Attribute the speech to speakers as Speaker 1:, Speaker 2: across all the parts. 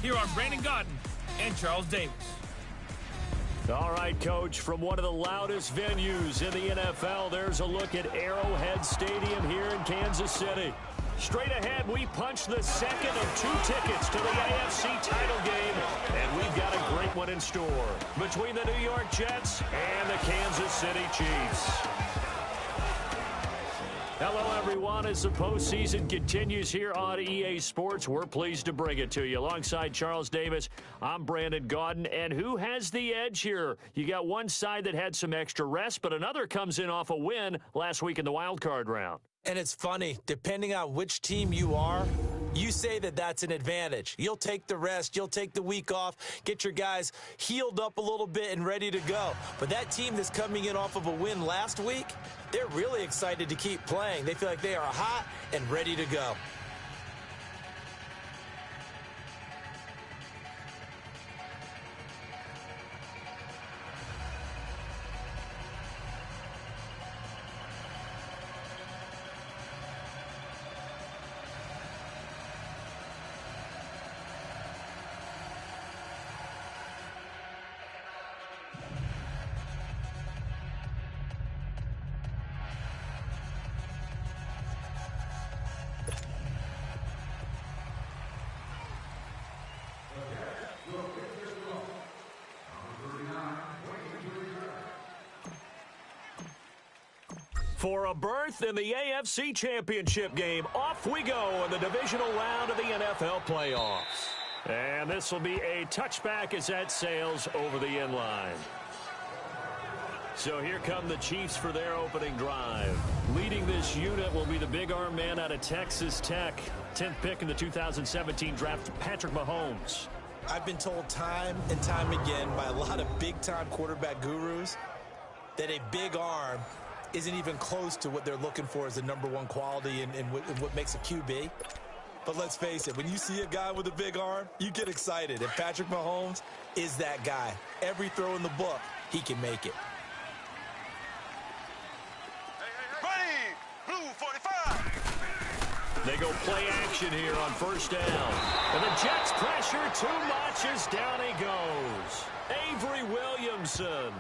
Speaker 1: Here are Brandon Gaudin and Charles Davis.
Speaker 2: All right, Coach, from one of the loudest venues in the NFL, there's a look at Arrowhead Stadium here in Kansas City. Straight ahead, we punch the second of 2 tickets to the AFC title game, and we've got a great one in store between the New York Jets and the Kansas City Chiefs. Hello, everyone. As the postseason continues here on EA Sports, we're pleased to bring it to you. Alongside Charles Davis, I'm Brandon Gaudin. And who has the edge here? You got one side that had some extra rest, but another comes in off a win last week in the wild card round.
Speaker 3: And it's funny, depending on which team you are, you say that that's an advantage. You'll take the rest, you'll take the week off, get your guys healed up a little bit and ready to go. But that team that's coming in off of a win last week, they're really excited to keep playing. They feel like they are hot and ready to go.
Speaker 2: For a berth in the AFC Championship game, off we go in the divisional round of the NFL playoffs. And this will be a touchback as that sails over the end line. So here come the Chiefs for their opening drive. Leading this unit will be the big arm man out of Texas Tech. 10th pick in the 2017 draft, Patrick Mahomes.
Speaker 3: I've been told time and time again by a lot of big-time quarterback gurus that a big arm isn't even close to what they're looking for as the #1 quality and what makes a QB. But let's face it, when you see a guy with a big arm, you get excited. And Patrick Mahomes is that guy. Every throw in the book, he can make it.
Speaker 4: Ready, blue 45.
Speaker 2: They go play action here on first down. And the Jets pressure too much as down he goes. Avery Williamson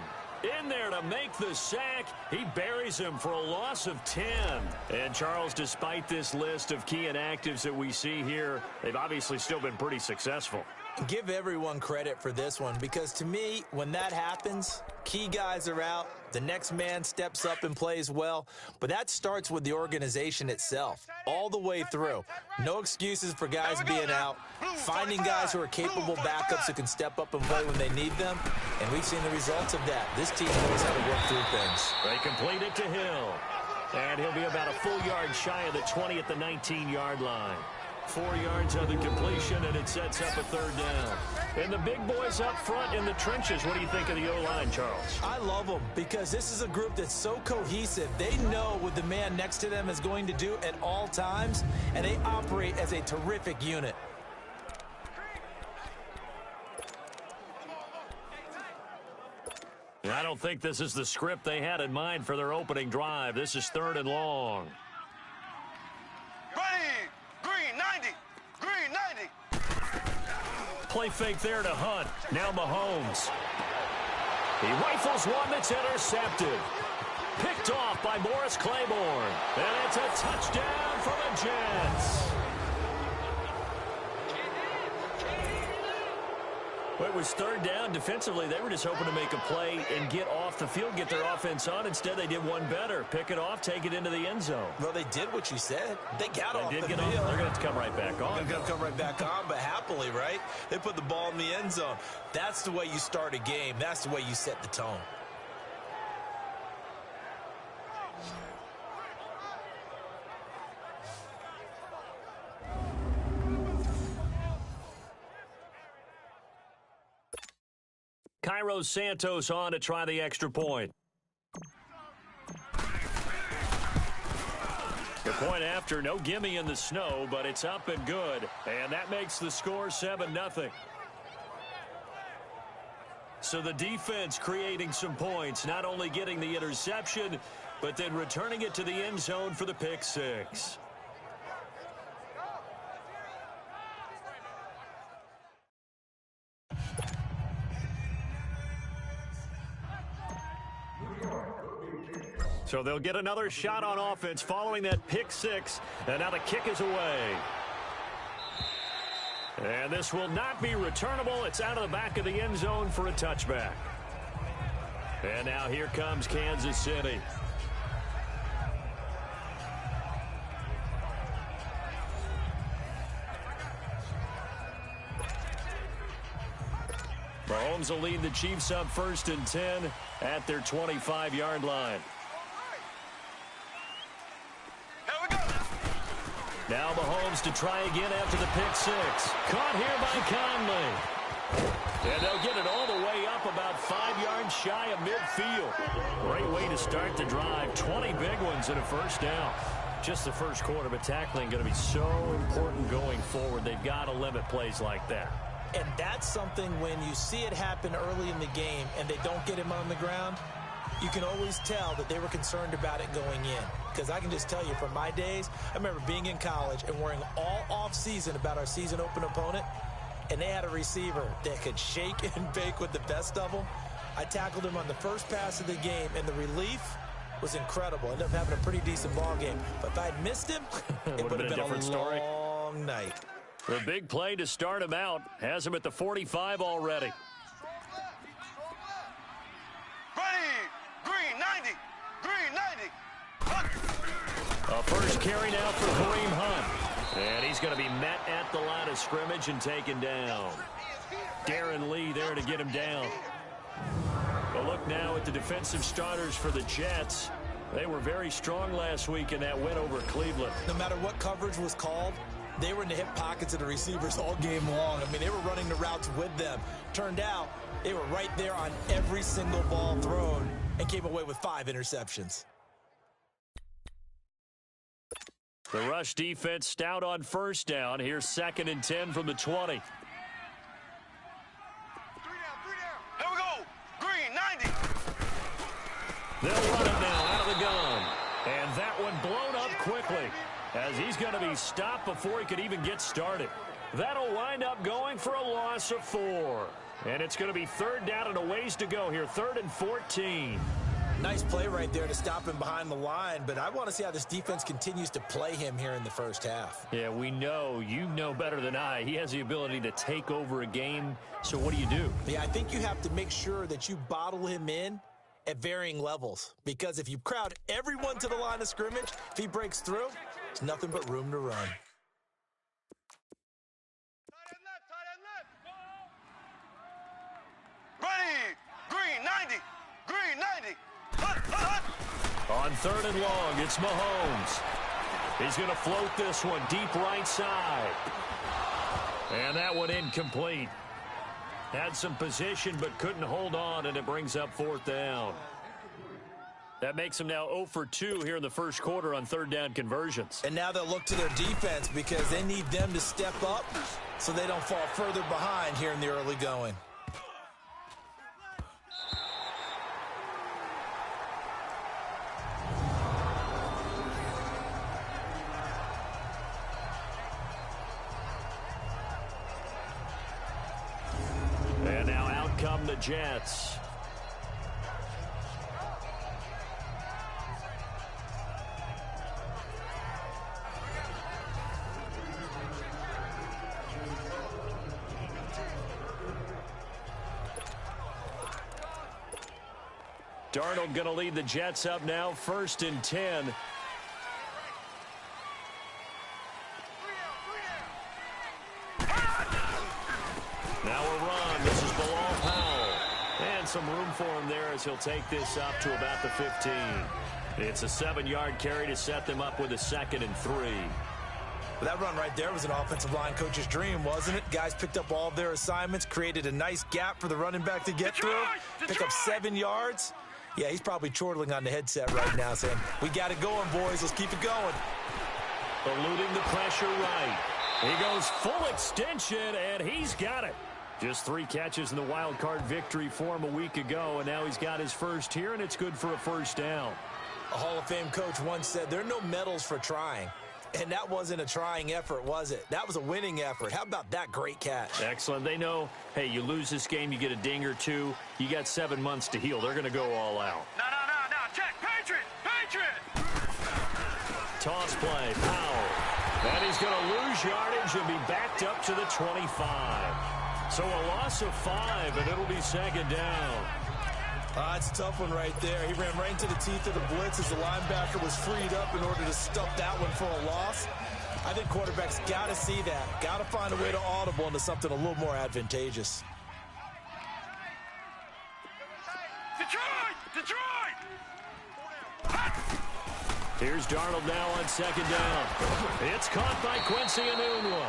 Speaker 2: in there to make the sack. He buries him for a loss of 10. And Charles, despite this list of key inactives that we see here, they've obviously still been pretty successful.
Speaker 3: Give everyone credit for this one, because to me, when that happens, key guys are out, the next man steps up and plays well, but that starts with the organization itself, all the way through. No excuses for guys being out, finding guys who are capable backups who can step up and play when they need them, and we've seen the results of that. This team knows how to work through things.
Speaker 2: They complete it to Hill, and he'll be about a full yard shy of the 20 at the 19-yard line. 4 yards on the completion, and it sets up a third down. And the big boys up front in the trenches. What do you think of the O-line, Charles?
Speaker 3: I love them because this is a group that's so cohesive. They know what the man next to them is going to do at all times, and they operate as a terrific unit.
Speaker 2: I don't think this is the script they had in mind for their opening drive. This is 3rd and long.
Speaker 4: Ready, green 90, green 90.
Speaker 2: Play fake there to Hunt. Now Mahomes. He rifles one that's intercepted. Picked off by Morris Claiborne. And it's a touchdown for the Jets. Well, it was 3rd down. Defensively, they were just hoping to make a play and get off the field, get their offense on. Instead, they did one better. Pick it off, take it into the end zone.
Speaker 3: Well, they did what you said. They got off the field.
Speaker 2: They're going to have to come right back on.
Speaker 3: They're going to come right back on, but happily, right? They put the ball in the end zone. That's the way you start a game. That's the way you set the tone.
Speaker 2: Cairo Santos on to try the extra point. The point after, no gimme in the snow, but it's up and good. And that makes the score 7-0. So the defense creating some points, not only getting the interception, but then returning it to the end zone for the pick six. So they'll get another shot on offense following that pick six. And now the kick is away. And this will not be returnable. It's out of the back of the end zone for a touchback. And now here comes Kansas City. Mahomes will lead the Chiefs up 1st and 10 at their 25-yard line.
Speaker 4: Here we go.
Speaker 2: Now Mahomes to try again after the pick six. Caught here by Conley. And they'll get it all the way up about 5 yards shy of midfield. Great way to start the drive. 20 big ones and a first down. Just the first quarter, but tackling going to be so important going forward. They've got to limit plays like that.
Speaker 3: And that's something when you see it happen early in the game and they don't get him on the ground, you can always tell that they were concerned about it going in. Because I can just tell you from my days, I remember being in college and worrying all off-season about our season open opponent, and they had a receiver that could shake and bake with the best of them. I tackled him on the first pass of the game, and the relief was incredible. Ended up having a pretty decent ball game. But if I'd missed him, it would have been a
Speaker 2: different story.
Speaker 3: Long night.
Speaker 2: The big play to start him out has him at the 45 already.
Speaker 4: Ready. Green 90. Green 90.
Speaker 2: A first carry now for Kareem Hunt. And he's going to be met at the line of scrimmage and taken down. Darren Lee there to get him down. A look now at the defensive starters for the Jets. They were very strong last week in that win over Cleveland.
Speaker 3: No matter what coverage was called, they were in the hip pockets of the receivers all game long. I mean, they were running the routes with them. Turned out, they were right there on every single ball thrown and came away with 5 interceptions.
Speaker 2: The rush defense stout on first down. Here's 2nd and 10 from the 20.
Speaker 4: Here we go. Green 90.
Speaker 2: They'll run it now out of the gun. And that one blown up quickly, as he's going to be stopped before he could even get started. That'll wind up going for a loss of 4. And it's going to be 3rd down and a ways to go here, 3rd and 14.
Speaker 3: Nice play right there to stop him behind the line, but I want to see how this defense continues to play him here in the first half.
Speaker 2: Yeah, we know, you know better than I, he has the ability to take over a game. So what do?
Speaker 3: Yeah, I think you have to make sure that you bottle him in at varying levels, because if you crowd everyone to the line of scrimmage, if he breaks through, there's nothing but room to run.
Speaker 4: Ready. Green 90. Green 90.
Speaker 2: On 3rd and long, it's Mahomes. He's going to float this one deep right side. And that one incomplete. Had some position but couldn't hold on, and it brings up 4th down. That makes them now 0 for 2 here in the first quarter on 3rd down conversions.
Speaker 3: And now they'll look to their defense because they need them to step up so they don't fall further behind here in the early going.
Speaker 2: And now out come the Jets. Darnold going to lead the Jets up now, 1st and 10. Now a run. This is Bilal Powell. And some room for him there as he'll take this up to about the 15. It's a 7-yard carry to set them up with a 2nd and 3.
Speaker 3: Well, that run right there was an offensive line coach's dream, wasn't it? Guys picked up all of their assignments, created a nice gap for the running back to get through, pick up 7 yards. Yeah, he's probably chortling on the headset right now saying, we got it going, boys. Let's keep it going.
Speaker 2: Eluding the pressure right. He goes full extension, and he's got it. Just 3 catches in the wild card victory for him a week ago, and now he's got his first here, and it's good for a 1st down.
Speaker 3: A Hall of Fame coach once said, there are no medals for trying. And that wasn't a trying effort, was it? That was a winning effort. How about that great catch?
Speaker 2: Excellent. They know, hey, you lose this game, you get a ding or 2. You got 7 months to heal. They're going to go all out.
Speaker 4: No. Check. Patriot.
Speaker 2: toss play. Powell. And he's going to lose yardage and be backed up to the 25. So a loss of 5, and it'll be second down.
Speaker 3: It's a tough one right there. He ran right into the teeth of the blitz as the linebacker was freed up in order to stuff that one for a loss. I think quarterbacks got to see that. Got to find a way to audible into something a little more advantageous.
Speaker 4: Detroit!
Speaker 2: Here's Darnold now on second down. It's caught by Quincy Enunwa.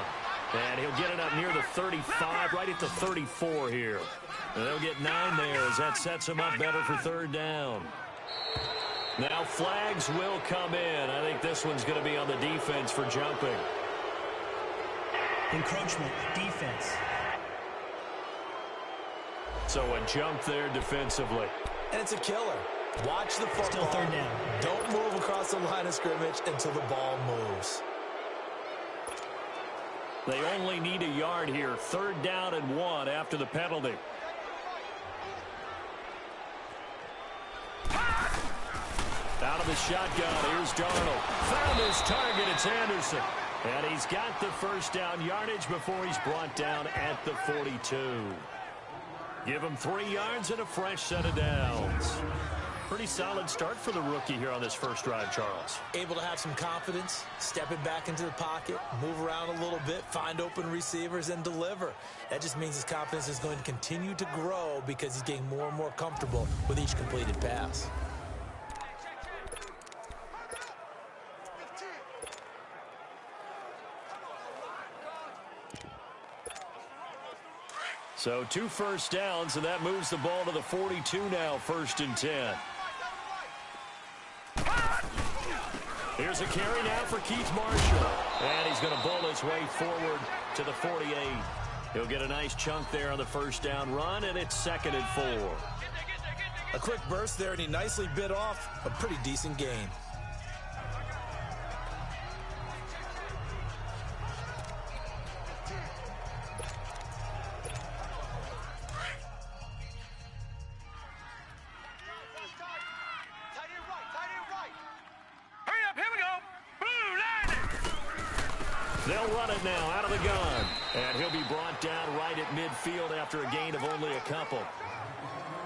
Speaker 2: And he'll get it up near the 35, right at the 34 here. And they'll get 9 there as that sets him up better for third down. Now flags will come in. I think this one's going to be on the defense for jumping.
Speaker 5: Encroachment, defense.
Speaker 2: So a jump there defensively.
Speaker 3: And it's a killer. Watch the football.
Speaker 5: Still third down.
Speaker 3: Don't move across the line of scrimmage until the ball moves.
Speaker 2: They only need a yard here. 3rd down and 1 after the penalty. Out of the shotgun, here's Darnold. Found his target, it's Anderson. And he's got the first down yardage before he's brought down at the 42. Give him 3 yards and a fresh set of downs. Pretty solid start for the rookie here on this first drive, Charles.
Speaker 3: Able to have some confidence, stepping back into the pocket, move around a little bit, find open receivers, and deliver. That just means his confidence is going to continue to grow because he's getting more and more comfortable with each completed pass.
Speaker 2: So 2 first downs, and that moves the ball to the 42 now, 1st and 10. Here's a carry now for Keith Marshall. And he's going to bowl his way forward to the 48. He'll get a nice chunk there on the first down run, and it's 2nd and 4.
Speaker 3: A quick burst there, and he nicely bit off a pretty decent gain.
Speaker 2: They'll run it now out of the gun. And he'll be brought down right at midfield after a gain of only a couple.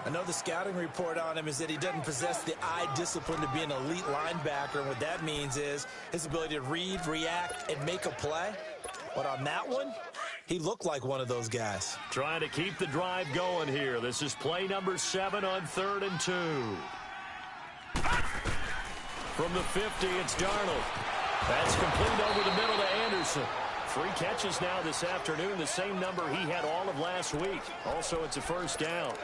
Speaker 3: I know the scouting report on him is that he doesn't possess the eye discipline to be an elite linebacker. And what that means is his ability to read, react, and make a play. But on that one, he looked like one of those guys.
Speaker 2: Trying to keep the drive going here. This is play number 7 on 3rd and 2. From the 50, it's Darnold. That's complete over the middle to Anderson. 3 catches now this afternoon, the same number he had all of last week. Also, it's a first down.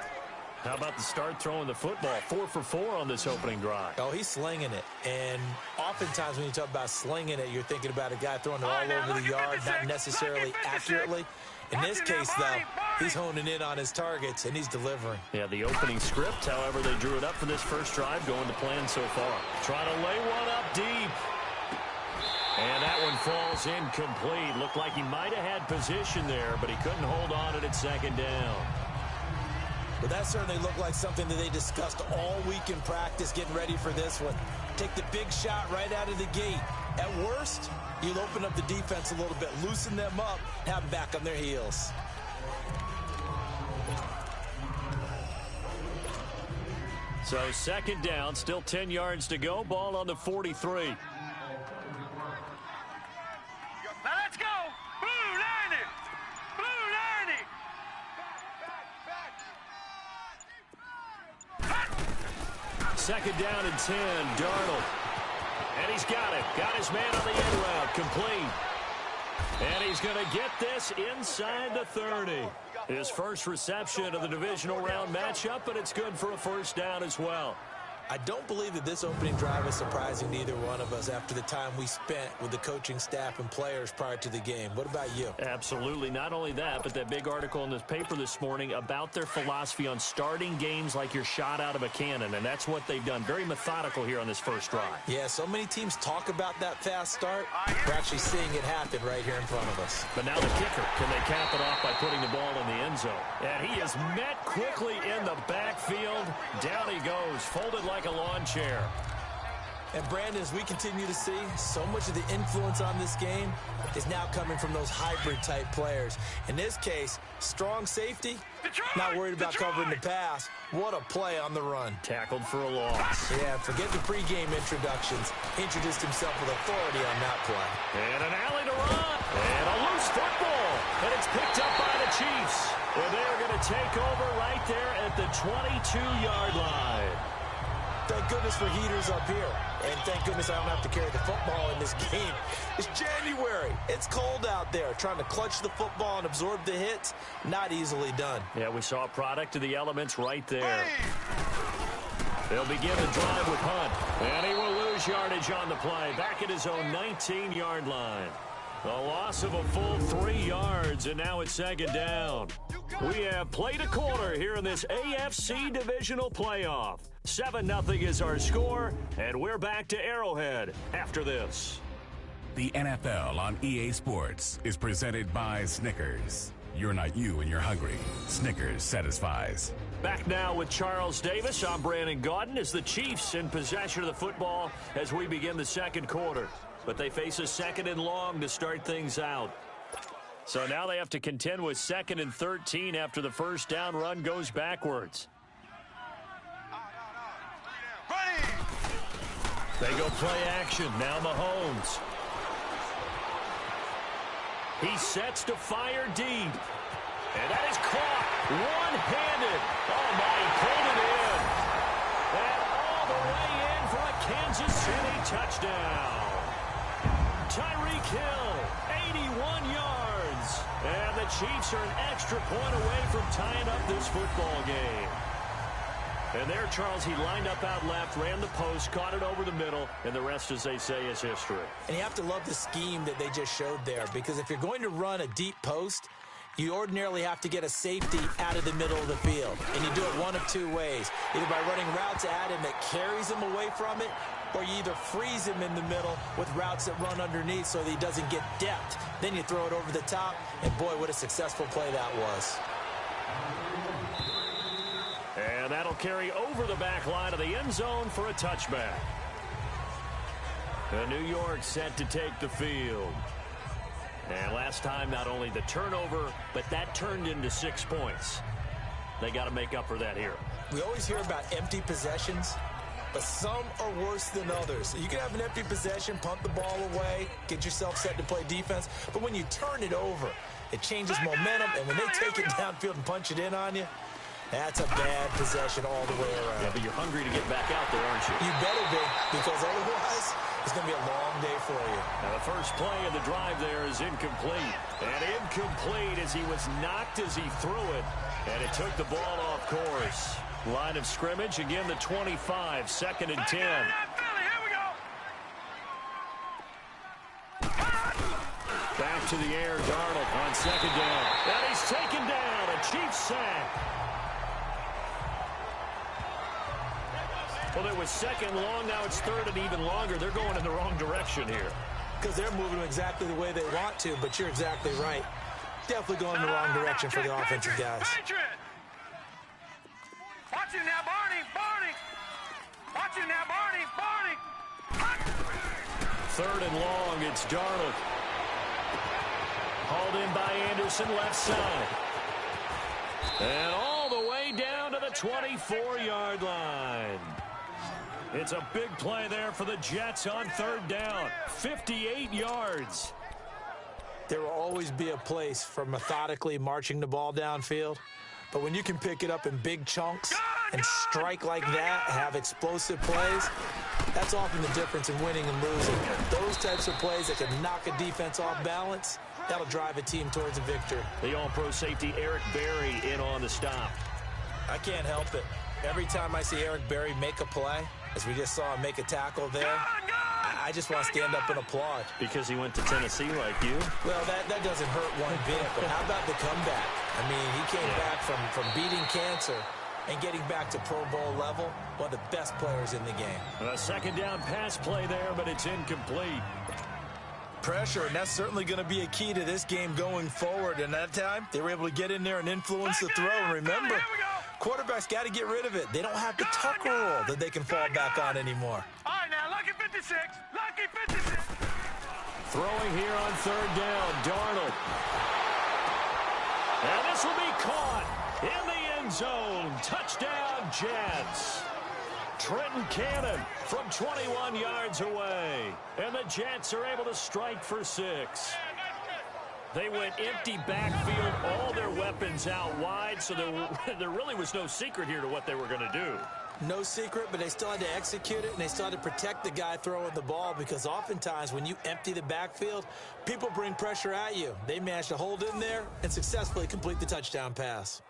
Speaker 2: How about the start throwing the football? 4 for 4 on this opening drive.
Speaker 3: Oh, he's slinging it. And oftentimes when you talk about slinging it, you're thinking about a guy throwing it all over the yard, not necessarily accurately. In this case, though, he's honing in on his targets, and he's delivering.
Speaker 2: Yeah, the opening script, however, they drew it up for this first drive, going to plan so far. Trying to lay one up deep. And that one falls incomplete. Looked like he might have had position there, but he couldn't hold on to it at 2nd down.
Speaker 3: But that certainly looked like something that they discussed all week in practice, getting ready for this one. Take the big shot right out of the gate. At worst, you'll open up the defense a little bit, loosen them up, have them back on their heels.
Speaker 2: So 2nd down, still 10 yards to go. Ball on the 43.
Speaker 4: Now let's go! Blue 90! Blue 90!
Speaker 2: 2nd down and 10, Darnold. And he's got it. Got his man on the end route, complete. And he's going to get this inside the 30. His first reception of the divisional round matchup, but it's good for a first down as well.
Speaker 3: I don't believe that this opening drive is surprising to either one of us after the time we spent with the coaching staff and players prior to the game. What about you?
Speaker 2: Absolutely. Not only that, but that big article in the paper this morning about their philosophy on starting games like you're shot out of a cannon, and that's what they've done. Very methodical here on this first drive.
Speaker 3: Yeah, so many teams talk about that fast start. We're actually seeing it happen right here in front of us.
Speaker 2: But now the kicker. Can they cap it off by putting the ball in the end zone? And he is met quickly in the backfield. Down he goes, folded like a lawn chair.
Speaker 3: And Brandon, as we continue to see, so much of the influence on this game is now coming from those hybrid-type players. In this case, strong safety, not worried about covering the pass. What a play on the run.
Speaker 2: Tackled for a loss.
Speaker 3: Yeah, forget the pregame introductions. Introduced himself with authority on that play.
Speaker 2: And an alley to run. And a loose football. And it's picked up by the Chiefs. Well, they're going to take over right there at the 22-yard line.
Speaker 3: Thank goodness for heaters up here. And thank goodness I don't have to carry the football in this game. It's January. It's cold out there. Trying to clutch the football and absorb the hits, not easily done.
Speaker 2: Yeah, we saw a product of the elements right there. They'll begin the drive with Hunt. And he will lose yardage on the play. Back at his own 19-yard line. A loss of a full 3 yards, and now it's second down. We have played a quarter here in this AFC divisional playoff. 7-0 is our score, and we're back to Arrowhead after this.
Speaker 5: The NFL on EA Sports is presented by Snickers. You're not you when you're hungry. Snickers satisfies.
Speaker 2: Back now with Charles Davis. I'm Brandon Gaudin as the Chiefs in possession of the football as we begin the second quarter. But they face a second and long to start things out. So now they have to contend with 2nd and 13 after the first down run goes backwards. They go play action. Now Mahomes. He sets to fire deep. And that is caught one-handed. Oh, my, he pulled it in. And all the way in for a Kansas City touchdown. Tyreek Hill, 81 yards. And the Chiefs are an extra point away from tying up this football game. And there, Charles, he lined up out left, ran the post, caught it over the middle, and the rest, as they say, is history.
Speaker 3: And you have to love the scheme that they just showed there, because if you're going to run a deep post, you ordinarily have to get a safety out of the middle of the field. And you do it one of two ways, either by running routes at him that carries him away from it, or you either freeze him in the middle with routes that run underneath so that he doesn't get depth. Then you throw it over the top, and boy, what a successful play that was.
Speaker 2: And that'll carry over the back line of the end zone for a touchback. And New York set to take the field. And last time, not only the turnover, but that turned into 6 points. They got to make up for that here.
Speaker 3: We always hear about empty possessions, but some are worse than others. You can have an empty possession, punt the ball away, get yourself set to play defense, but when you turn it over, it changes momentum, and when they take it downfield and punch it in on you, that's a bad possession all the way around.
Speaker 2: Yeah, but you're hungry to get back out there, aren't you?
Speaker 3: You better be, because otherwise it's going to be a long day for you.
Speaker 2: Now the first play of the drive there is incomplete. And incomplete as he was knocked as he threw it. And it took the ball off course. Line of scrimmage, again the 25, 2nd and 10. Back to the air, Darnold on 2nd down. And he's taken down, a Chiefs sack. Well, it was 2nd long, now it's 3rd and even longer. They're going in the wrong direction here.
Speaker 3: Because they're moving exactly the way they want to, but you're exactly right. Definitely going in the wrong direction for the offensive guys.
Speaker 4: Watch it now, Barney, Barney. Watch it now, Barney, Barney.
Speaker 2: 3rd and long, it's Darnold. Hauled in by Anderson, left side. And all the way down to the 24-yard line. It's a big play there for the Jets on 3rd down. 58 yards.
Speaker 3: There will always be a place for methodically marching the ball downfield. But when you can pick it up in big chunks and strike like that, have explosive plays, that's often the difference in winning and losing. Those types of plays that can knock a defense off balance, that'll drive a team towards a victory.
Speaker 2: The All-Pro safety Eric Berry in on the stop.
Speaker 3: I can't help it. Every time I see Eric Berry make a play, as we just saw him make a tackle there, I just want to stand up and applaud.
Speaker 2: Because he went to Tennessee like you?
Speaker 3: Well, that doesn't hurt one bit, but how about the comeback? I mean, he came back from beating cancer and getting back to Pro Bowl level, one of the best players in the game.
Speaker 2: A 2nd down pass play there, but it's incomplete.
Speaker 3: Pressure, and that's certainly going to be a key to this game going forward. And that time, they were able to get in there and influence the throw. And remember, quarterbacks got to get rid of it. They don't have the tuck rule that they can fall back on anymore.
Speaker 4: All right, now, look at 56. Lucky 56.
Speaker 2: Throwing here on third down, Darnold. And this will be caught in the end zone. Touchdown, Jets. Trenton Cannon from 21 yards away. And the Jets are able to strike for 6. They went empty backfield, all their weapons out wide, so there really was no secret here to what they were going to do.
Speaker 3: No secret, but they still had to execute it, and they still had to protect the guy throwing the ball, because oftentimes when you empty the backfield, people bring pressure at you. They managed to hold in there and successfully complete the touchdown pass.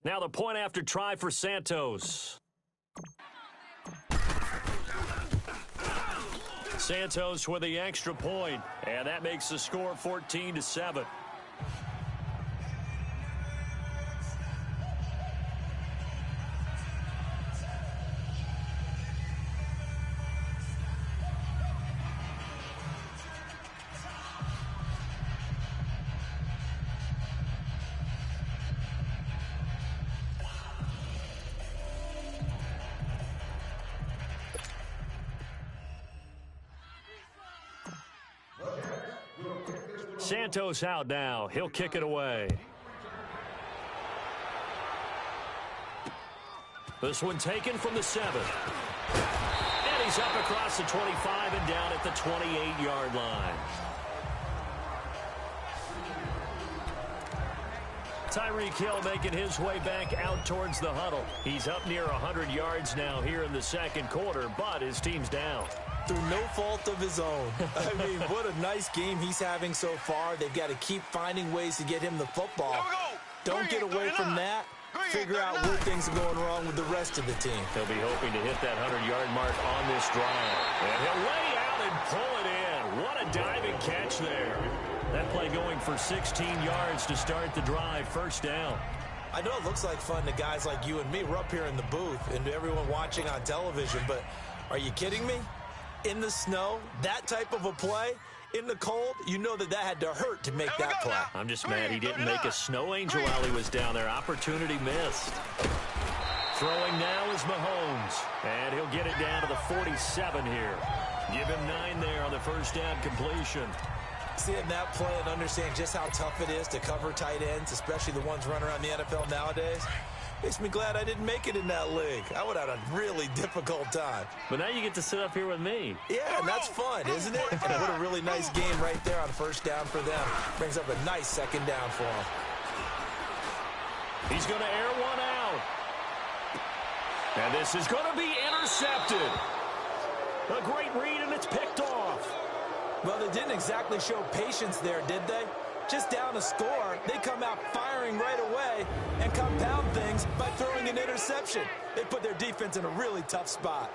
Speaker 2: Now the point after try for Santos. Santos with the extra point, and that makes the score 14-7. Santos out now. He'll kick it away. This one taken from the 7. And he's up across the 25 and down at the 28-yard line. Tyreek Hill making his way back out towards the huddle. He's up near 100 yards now here in the second quarter, but his team's down.
Speaker 3: Through no fault of his own. I mean, what a nice game he's having so far. They've got to keep finding ways to get him the football. Don't get away from that. Figure out where things are going wrong with the rest of the team.
Speaker 2: He'll be hoping to hit that 100-yard mark on this drive. And he'll lay out and pull it in. What a diving catch there. That play going for 16 yards to start the drive. First down.
Speaker 3: I know it looks like fun to guys like you and me. We're up here in the booth and to everyone watching on television, but are you kidding me? In the snow, that type of a play, in the cold, you know that had to hurt to make that play.
Speaker 2: I'm just mad he didn't make a snow angel while he was down there. Opportunity missed. Throwing now is Mahomes, and he'll get it down to the 47 here. Give him 9 there on the first down completion.
Speaker 3: Seeing that play and understand just how tough it is to cover tight ends, especially the ones running around the NFL nowadays, makes me glad I didn't make it in that league. I would have had a really difficult time.
Speaker 2: But now you get to sit up here with me.
Speaker 3: Yeah, and that's fun, isn't it? And what a really nice game right there on first down for them. Brings up a nice second down for them.
Speaker 2: He's going to air one out. And this is going to be intercepted. A great read, and it's picked off.
Speaker 3: Well, they didn't exactly show patience there, did they? Just down a score, they come out firing right away and compound things by throwing an interception. They put their defense in a really tough spot.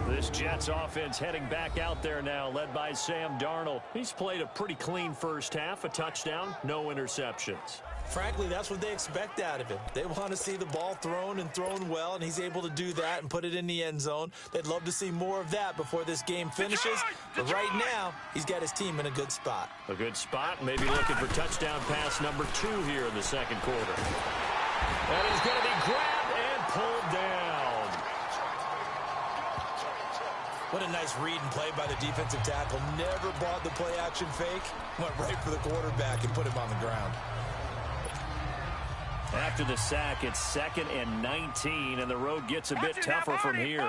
Speaker 2: This Jets offense heading back out there now, led by Sam Darnold. He's played a pretty clean first half, a touchdown, no interceptions.
Speaker 3: Frankly, that's what they expect out of him. They want to see the ball thrown and thrown well, and he's able to do that and put it in the end zone. They'd love to see more of that before this game finishes. But right now, he's got his team in a good spot.
Speaker 2: A good spot, maybe looking for touchdown pass number 2 here in the second quarter. That is going to be grabbed and pulled down.
Speaker 3: What a nice read and play by the defensive tackle. Never bought the play-action fake. Went right for the quarterback and put him on the ground.
Speaker 2: After the sack, it's 2nd and 19, and the road gets a bit tougher from here.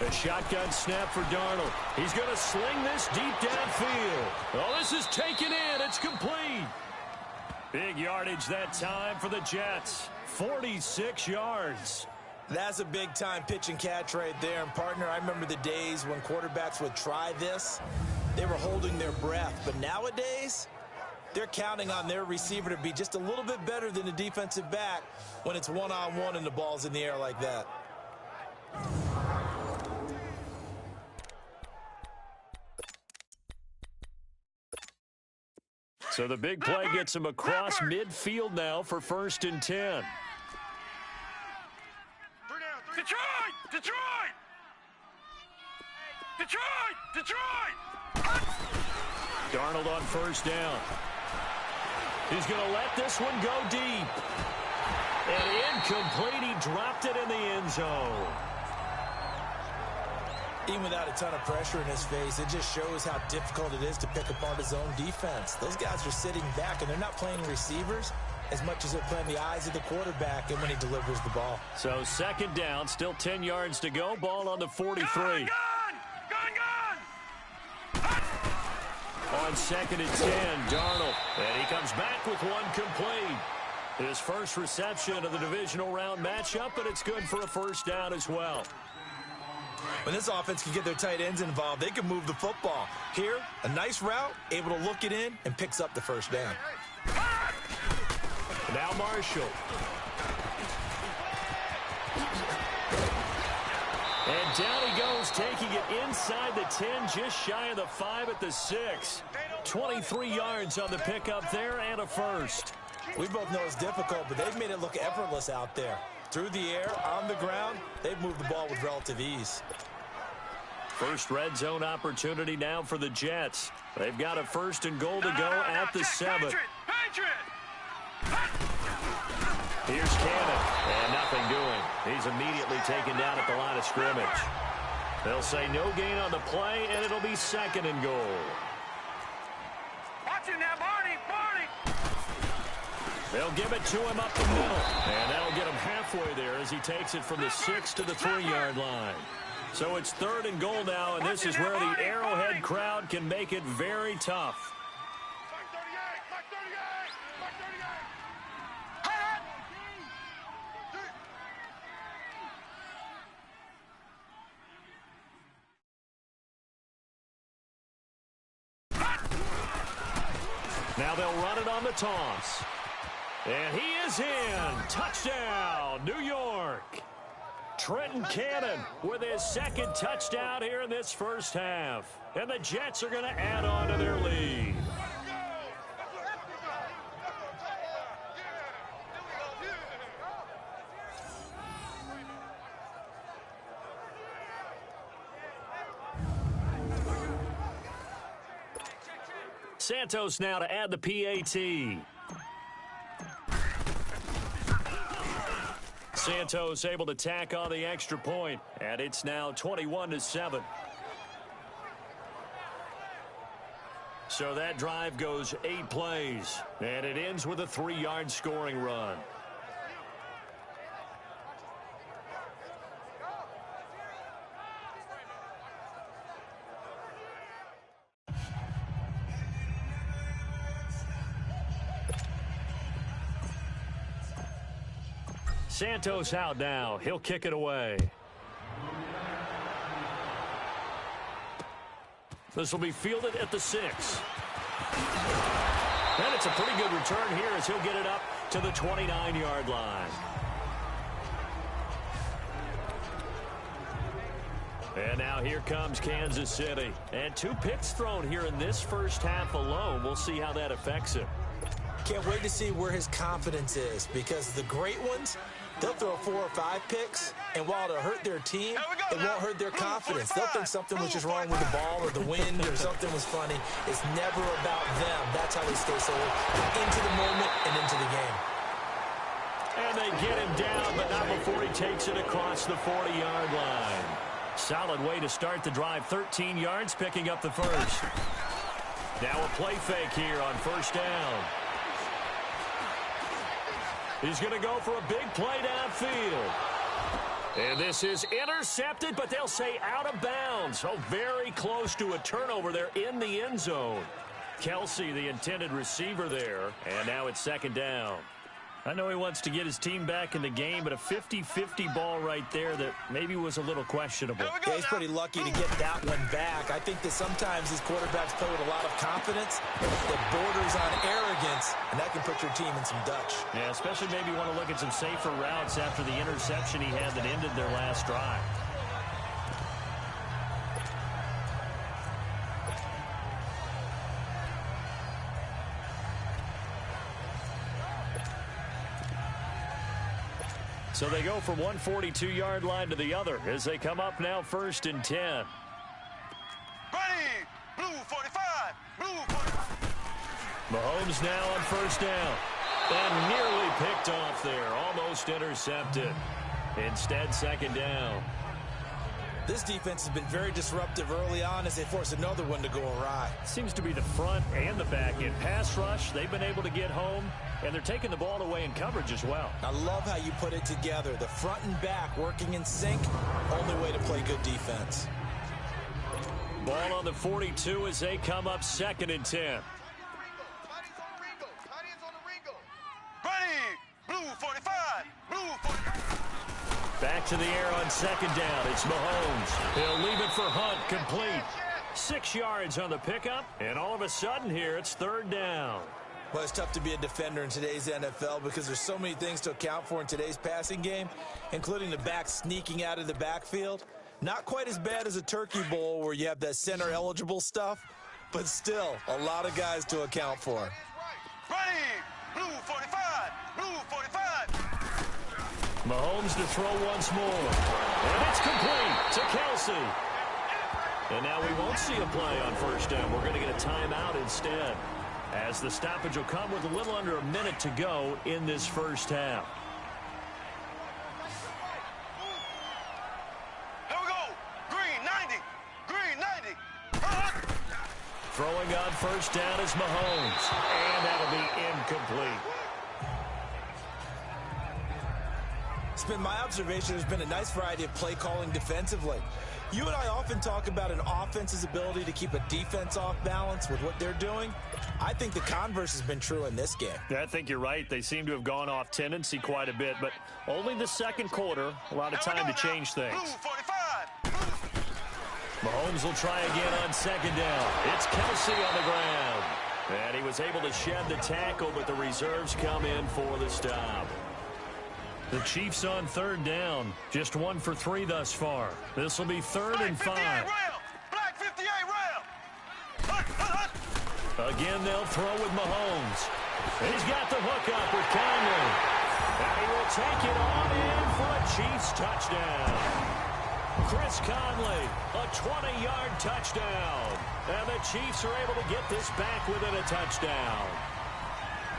Speaker 2: A shotgun snap for Darnold. He's going to sling this deep downfield. Oh, this is taken in. It's complete. Big yardage that time for the Jets. 46 yards.
Speaker 3: That's a big-time pitch and catch right there. And, partner, I remember the days when quarterbacks would try this. They were holding their breath. But nowadays, they're counting on their receiver to be just a little bit better than the defensive back when it's one-on-one and the ball's in the air like that.
Speaker 2: So the big play gets him across midfield now for 1st and 10.
Speaker 4: Detroit! Detroit! Detroit! Detroit!
Speaker 2: Darnold on first down. He's going to let this one go deep. And incomplete. He dropped it in the end zone.
Speaker 3: Even without a ton of pressure in his face, it just shows how difficult it is to pick apart his own defense. Those guys are sitting back, and they're not playing receivers as much as they're playing the eyes of the quarterback and when he delivers the ball.
Speaker 2: So second down, still 10 yards to go. Ball on the 43.
Speaker 4: Gun!
Speaker 2: On second and 10, Darnold. And he comes back with one complete. His first reception of the divisional round matchup, but it's good for a first down as well.
Speaker 3: When this offense can get their tight ends involved, they can move the football. Here, a nice route, able to look it in, and picks up the first down.
Speaker 2: Now Marshall. And down he goes, taking it inside the 10, just shy of the 5 at the 6. 23 yards on the pickup there and a first.
Speaker 3: We both know it's difficult, but they've made it look effortless out there. Through the air, on the ground, they've moved the ball with relative ease.
Speaker 2: First red zone opportunity now for the Jets. They've got a first and goal to go at the 7. Here's Cannon, and nothing doing. He's immediately taken down at the line of scrimmage. They'll say no gain on the play, and it'll be second and goal.
Speaker 4: Watch it now, Barney!
Speaker 2: They'll give it to him up the middle, and that'll get him halfway there as he takes it from the 6 to the 3-yard line. So it's third and goal now, and this is where the Arrowhead crowd can make it very tough. Now they'll run it on the toss. And he is in. Touchdown, New York. Trenton Cannon with his second touchdown here in this first half. And the Jets are going to add on to their lead. Santos now to add the PAT. Santos able to tack on the extra point, and it's now 21-7. So that drive goes 8 plays, and it ends with a 3-yard scoring run. Santos out now. He'll kick it away. This will be fielded at the 6. And it's a pretty good return here as he'll get it up to the 29-yard line. And now here comes Kansas City. And 2 picks thrown here in this first half alone. We'll see how that affects him.
Speaker 3: Can't wait to see where his confidence is, because the great ones, they'll throw 4 or 5 picks, and while it'll hurt their team, it won't hurt their confidence. They'll think something was just wrong with the ball or the wind or something was funny. It's never about them. That's how they stay so into the moment and into the game.
Speaker 2: And they get him down, but not before he takes it across the 40-yard line. Solid way to start the drive. 13 yards, picking up the first. Now a play fake here on first down. He's going to go for a big play downfield. And this is intercepted, but they'll say out of bounds. Oh, very close to a turnover there in the end zone. Kelsey, the intended receiver there, and now it's second down. I know he wants to get his team back in the game, but a 50-50 ball right there that maybe was a little questionable.
Speaker 3: Yeah, he's pretty lucky to get that one back. I think that sometimes these quarterbacks play with a lot of confidence that borders on arrogance, and that can put your team in some Dutch.
Speaker 2: Yeah, especially maybe want to look at some safer routes after the interception he had that ended their last drive. So they go from one 42-yard line to the other as they come up now first and 10.
Speaker 4: Ready, blue 45, blue 45.
Speaker 2: Mahomes now on first down. And nearly picked off there. Almost intercepted. Instead, second down.
Speaker 3: This defense has been very disruptive early on as they force another one to go awry.
Speaker 2: Seems to be the front and the back end. Pass rush, they've been able to get home, and they're taking the ball away in coverage as well.
Speaker 3: I love how you put it together. The front and back working in sync. Only way to play good defense.
Speaker 2: Ball on the 42 as they come up 2nd and 10. Back to the air on 2nd down. It's Mahomes. He'll leave it for Hunt, complete. 6 yards on the pickup, and all of a sudden here it's 3rd down.
Speaker 3: Well, it's tough to be a defender in today's NFL because there's so many things to account for in today's passing game, including the back sneaking out of the backfield. Not quite as bad as a turkey bowl where you have that center eligible stuff, but still a lot of guys to account for.
Speaker 4: Ready, blue 45, blue 45.
Speaker 2: Mahomes to throw once more. And it's complete to Kelsey. And now we won't see a play on first down. We're going to get a timeout instead, as the stoppage will come with a little under a minute to go in this first half.
Speaker 4: Here we go. Green 90. Green 90.
Speaker 2: Throwing on first down is Mahomes. And that'll be incomplete.
Speaker 3: It's been my observation there's been a nice variety of play calling defensively. You and I often talk about an offense's ability to keep a defense off balance with what they're doing. I think the converse has been true in this game.
Speaker 2: Yeah, I think you're right. They seem to have gone off tendency quite a bit, but only the second quarter, a lot of time to change things. Mahomes will try again on 2nd down. It's Kelsey on the ground. And he was able to shed the tackle, but the reserves come in for the stop. The Chiefs on 3rd down. Just 1 for 3 thus far. This will be 3rd and 5.
Speaker 4: Black 58 rail.
Speaker 2: Again, they'll throw with Mahomes. He's got the hook up with Conley. And he will take it on in for a Chiefs touchdown. Chris Conley, a 20-yard touchdown. And the Chiefs are able to get this back within a touchdown.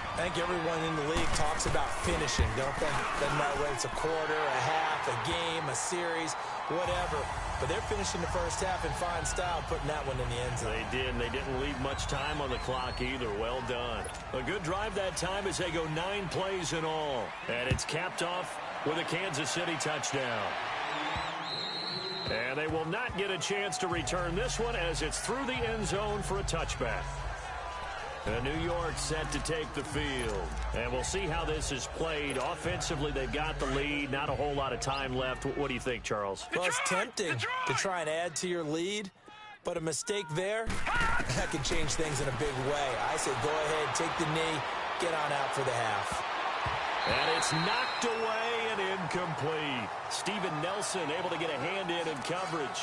Speaker 3: I think everyone in the league talks about finishing, don't they? Doesn't matter whether it's a quarter, a half, a game, a series, whatever. But they're finishing the first half in fine style, putting that one in the end zone.
Speaker 2: They did, and they didn't leave much time on the clock either. Well done. A good drive that time as they go 9 plays in all. And it's capped off with a Kansas City touchdown. And they will not get a chance to return this one as it's through the end zone for a touchback. And New York set to take the field. And we'll see how this is played. Offensively, they've got the lead. Not a whole lot of time left. What do you think, Charles?
Speaker 3: Well, it's tempting to try and add to your lead, but a mistake there, that could change things in a big way. I say go ahead, take the knee, get on out for the half.
Speaker 2: And it's knocked away and incomplete. Steven Nelson able to get a hand in coverage.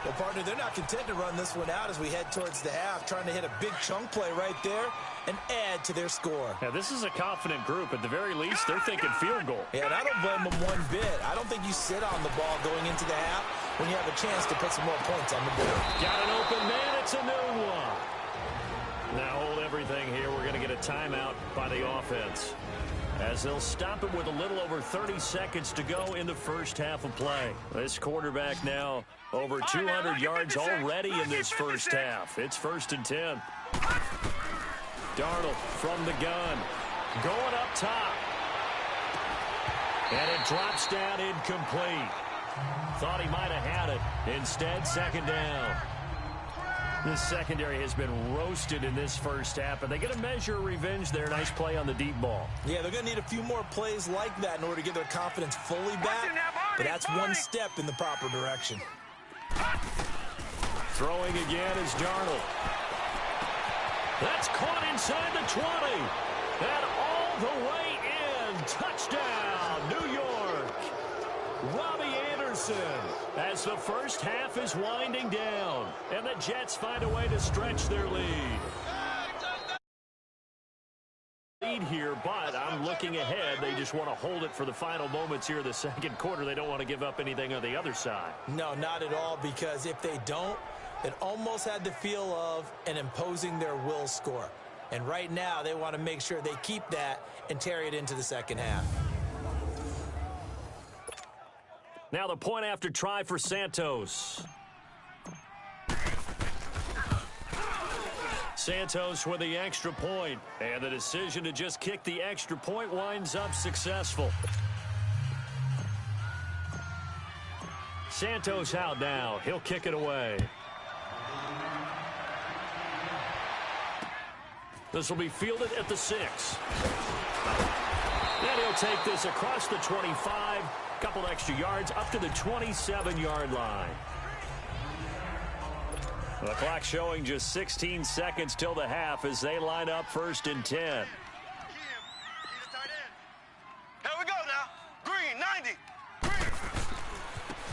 Speaker 3: Well, partner, they're not content to run this one out as we head towards the half, trying to hit a big chunk play right there and add to their score.
Speaker 2: Now, this is a confident group. At the very least, they're thinking field goal.
Speaker 3: Yeah, and I don't blame them one bit. I don't think you sit on the ball going into the half when you have a chance to put some more points on the board.
Speaker 2: Got an open man. It's a new one. Now, hold everything here. We're going to get a timeout by the offense, as they'll stop it with a little over 30 seconds to go in the first half of play. This quarterback now over 200 yards already in this first half. It's 1st and 10. Darnold from the gun, going up top. And it drops down incomplete. Thought he might have had it. Instead, 2nd down. This secondary has been roasted in this first half, and they get a measure of revenge there. Nice play on the deep ball.
Speaker 3: Yeah, they're going to need a few more plays like that in order to get their confidence fully back, but that's one step in the proper direction.
Speaker 2: Throwing again is Darnold. That's caught inside the 20. And all the way in. Touchdown, New York. Robbie Anderson, as the first half is winding down, and the Jets find a way to stretch their lead. Here, but I'm looking ahead. They just want to hold it for the final moments here of the second quarter. They don't want to give up anything on the other side.
Speaker 3: No, not at all, because if they don't, it almost had the feel of an imposing their will score. And right now, they want to make sure they keep that and carry it into the second half.
Speaker 2: Now the point after try for Santos. Santos with the extra point, and the decision to just kick the extra point winds up successful. Santos out now. He'll kick it away. This will be fielded at the 6. And he'll take this across the 25, couple extra yards up to the 27-yard line. The clock showing just 16 seconds till the half as they line up 1st and 10.
Speaker 4: Here we go now. Green, 90. Green.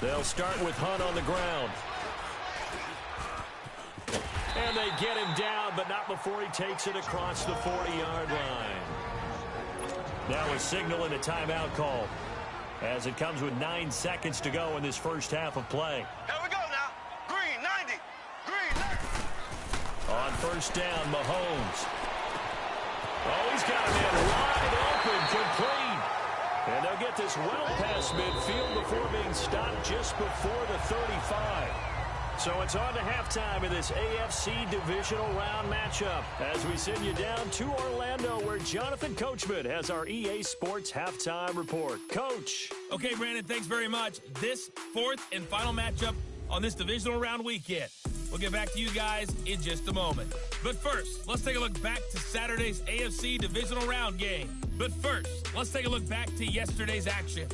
Speaker 2: They'll start with Hunt on the ground. And they get him down, but not before he takes it across the 40-yard line. Now a signal and a timeout call as it comes with 9 seconds to go in this first half of play.
Speaker 4: Here we go now. Green, 90. Green, 90.
Speaker 2: On 1st down, Mahomes. Oh, he's got him in wide open, complete. And they'll get this well past midfield before being stopped just before the 35. So it's on to halftime in this AFC divisional round matchup as we send you down to Orlando where Jonathan Coachman has our EA Sports halftime report. Coach.
Speaker 1: Okay, Brandon, thanks very much. This 4th and final matchup on this divisional round weekend. We'll get back to you guys in just a moment. But first, let's take a look back to Saturday's AFC divisional round game. But first, let's take a look back to yesterday's action.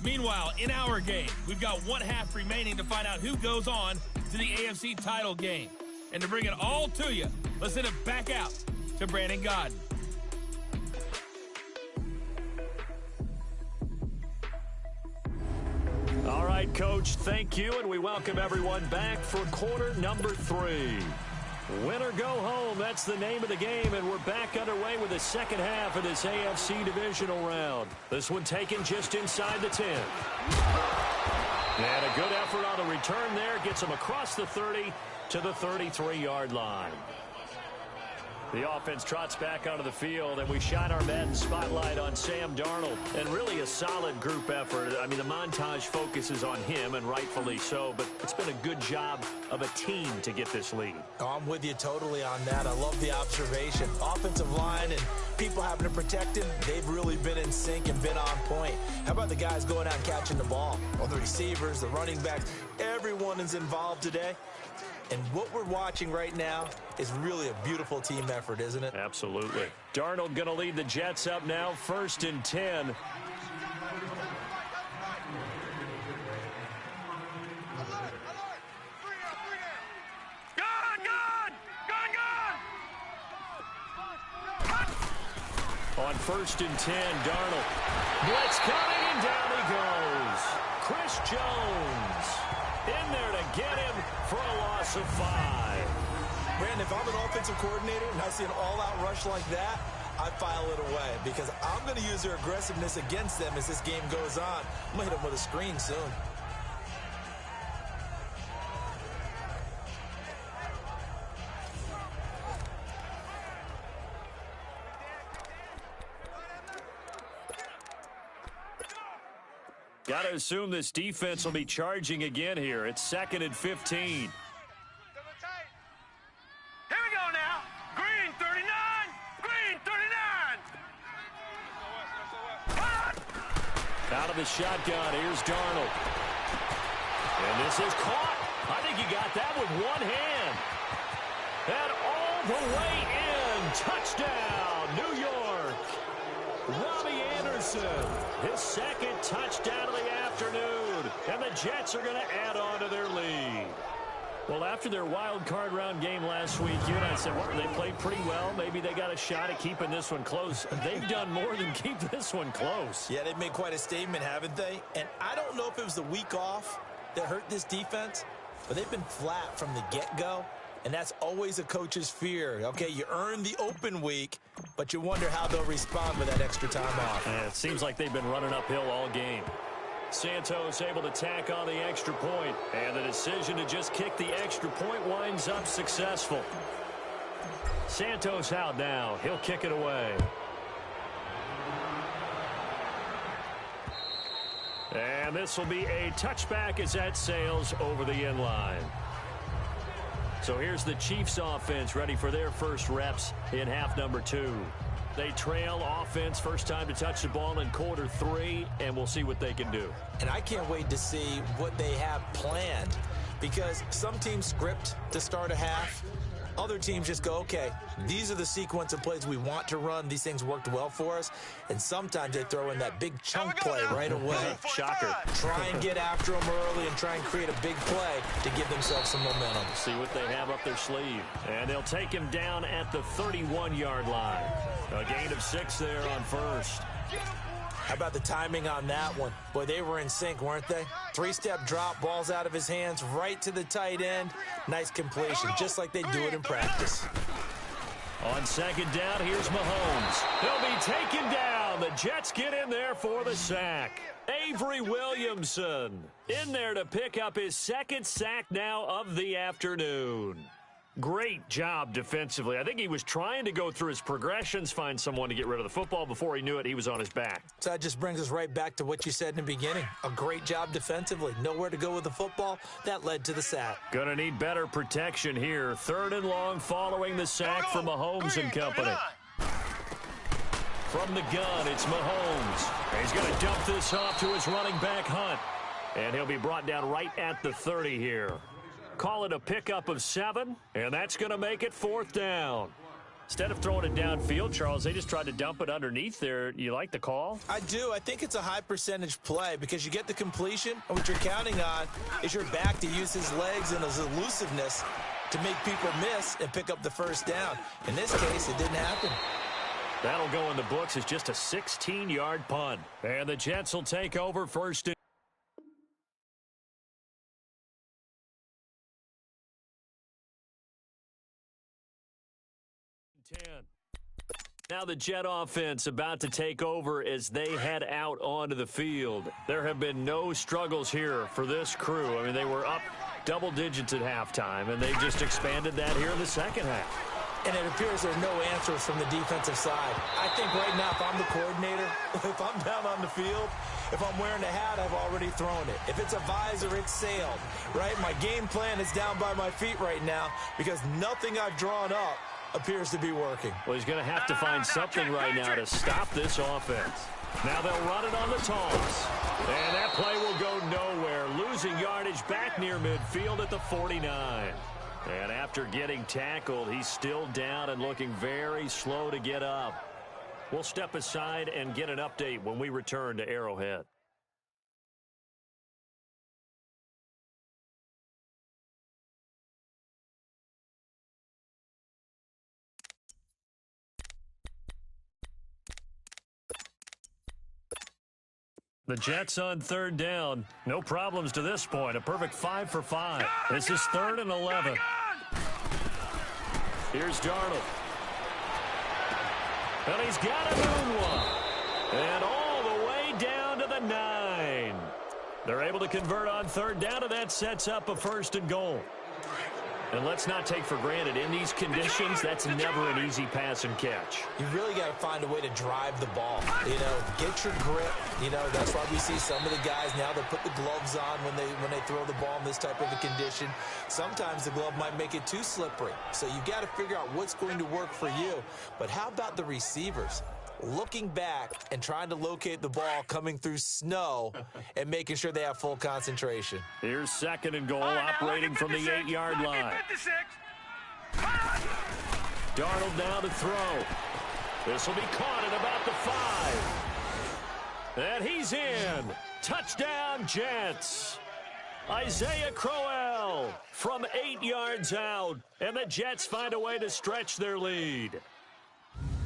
Speaker 1: Meanwhile, in our game, we've got 1 half remaining to find out who goes on to the AFC title game. And to bring it all to you, let's send it back out to Brandon Godden.
Speaker 2: All right, Coach, thank you, and we welcome everyone back for quarter number 3. Win or go home, that's the name of the game, and we're back underway with the second half of this AFC divisional round. This one taken just inside the 10. And a good effort on the return there. Gets him across the 30 to the 33-yard line. The offense trots back onto the field, and we shine our Madden spotlight on Sam Darnold. And really a solid group effort. I mean, the montage focuses on him, and rightfully so, but it's been a good job of a team to get this lead.
Speaker 3: Oh, I'm with you totally on that. I love the observation. Offensive line and people having to protect him, they've really been in sync and been on point. How about the guys going out and catching the ball? Well, the receivers, the running backs, everyone is involved today. And what we're watching right now is really a beautiful team effort, isn't it?
Speaker 2: Absolutely. Darnold going to lead the Jets up now, 1st and 10.
Speaker 4: Good, good.
Speaker 2: On 1st and 10, Darnold. Blitz coming, and down he goes. Chris Jones in there to get him for a loss of 5.
Speaker 3: Brandon, if I'm an offensive coordinator and I see an all-out rush like that, I file it away because I'm going to use their aggressiveness against them as this game goes on. I'm going to hit them with a screen soon.
Speaker 2: Got to assume this defense will be charging again here. It's 2nd and 15.
Speaker 4: Here we go now. Green, 39. Green, 39.
Speaker 2: Out of the shotgun, here's Darnold. And this is caught. I think he got that with one hand. And all the way in. Touchdown, New York. Robbie Anderson, his 2nd touchdown of the afternoon. And the Jets are going to add on to their lead. Well, after their wild card round game last week, you and I said, well, they played pretty well. Maybe they got a shot at keeping this one close. They've done more than keep this one close.
Speaker 3: Yeah, they've made quite a statement, haven't they? And I don't know if it was the week off that hurt this defense, but they've been flat from the get-go. And that's always a coach's fear. Okay, you earn the open week, but you wonder how they'll respond with that extra time off.
Speaker 2: It seems like they've been running uphill all game. Santos able to tack on the extra point, and the decision to just kick the extra point winds up successful. Santos out now. He'll kick it away. And this will be a touchback as that sails over the end line. So here's the Chiefs offense ready for their first reps in half number 2. They trail offense, first time to touch the ball in quarter 3, and we'll see what they can do.
Speaker 3: And I can't wait to see what they have planned, because some teams script to start a half. Other teams just go, okay, these are the sequence of plays we want to run. These things worked well for us. And sometimes they throw in that big chunk play right away.
Speaker 2: Shocker.
Speaker 3: Try and get after them early and try and create a big play to give themselves some momentum.
Speaker 2: See what they have up their sleeve. And they'll take him down at the 31-yard line. A gain of 6 there on first.
Speaker 3: How about the timing on that one? Boy, they were in sync, weren't they? 3-step drop, ball's out of his hands, right to the tight end. Nice completion, just like they do it in practice.
Speaker 2: On second down, here's Mahomes. He'll be taken down. The Jets get in there for the sack. Avery Williamson in there to pick up his second sack now of the afternoon. Great job defensively. I think he was trying to go through his progressions, find someone to get rid of the football. Before he knew it, he was on his back.
Speaker 3: So that just brings us right back to what you said in the beginning. A great job defensively. Nowhere to go with the football. That led to the sack.
Speaker 2: Gonna need better protection here. 3rd and long following the sack from Mahomes and company. From the gun, it's Mahomes. He's going to dump this off to his running back, Hunt. And he'll be brought down right at the 30 here. Call it a pickup of 7, and that's going to make it 4th down. Instead of throwing it downfield, Charles, they just tried to dump it underneath there. You like the call?
Speaker 3: I do. I think it's a high percentage play because you get the completion, and what you're counting on is your back to use his legs and his elusiveness to make people miss and pick up the first down. In this case, it didn't happen.
Speaker 2: That'll go in the books as just a 16-yard punt. And the Jets will take over first and 10. Now the Jet offense about to take over as they head out onto the field. There have been no struggles here for this crew. I mean, they were up double digits at halftime, and they've just expanded that here in the second half.
Speaker 3: And it appears there are no answers from the defensive side. I think right now, if I'm the coordinator, if I'm down on the field, if I'm wearing a hat, I've already thrown it. If it's a visor, it's sailed, right? My game plan is down by my feet right now because nothing I've drawn up appears to be working.
Speaker 2: Well, he's going to have to find something right now to stop this offense. Now they'll run it on the toss. And that play will go nowhere. Losing yardage back near midfield at the 49. And after getting tackled, he's still down and looking very slow to get up. We'll step aside and get an update when we return to Arrowhead. The Jets on 3rd down. No problems to this point. A perfect 5 for 5. This is 3rd and 11. Here's Darnold. And he's got a moonwalk. And all the way down to the 9. They're able to convert on 3rd down, and that sets up a 1st and goal. And let's not take for granted, in these conditions, that's never an easy pass and catch.
Speaker 3: You really got to find a way to drive the ball. You know, get your grip. You know, that's why we see some of the guys now, they'll put the gloves on when they throw the ball in this type of a condition. Sometimes the glove might make it too slippery. So you got to figure out what's going to work for you. But how about the receivers? Looking back and trying to locate the ball coming through snow and making sure they have full concentration.
Speaker 2: Here's 2nd and goal, operating from the 8-yard line. Darnold now to throw. This will be caught at about the 5. And he's in. Touchdown, Jets. Isaiah Crowell from 8 yards out. And the Jets find a way to stretch their lead.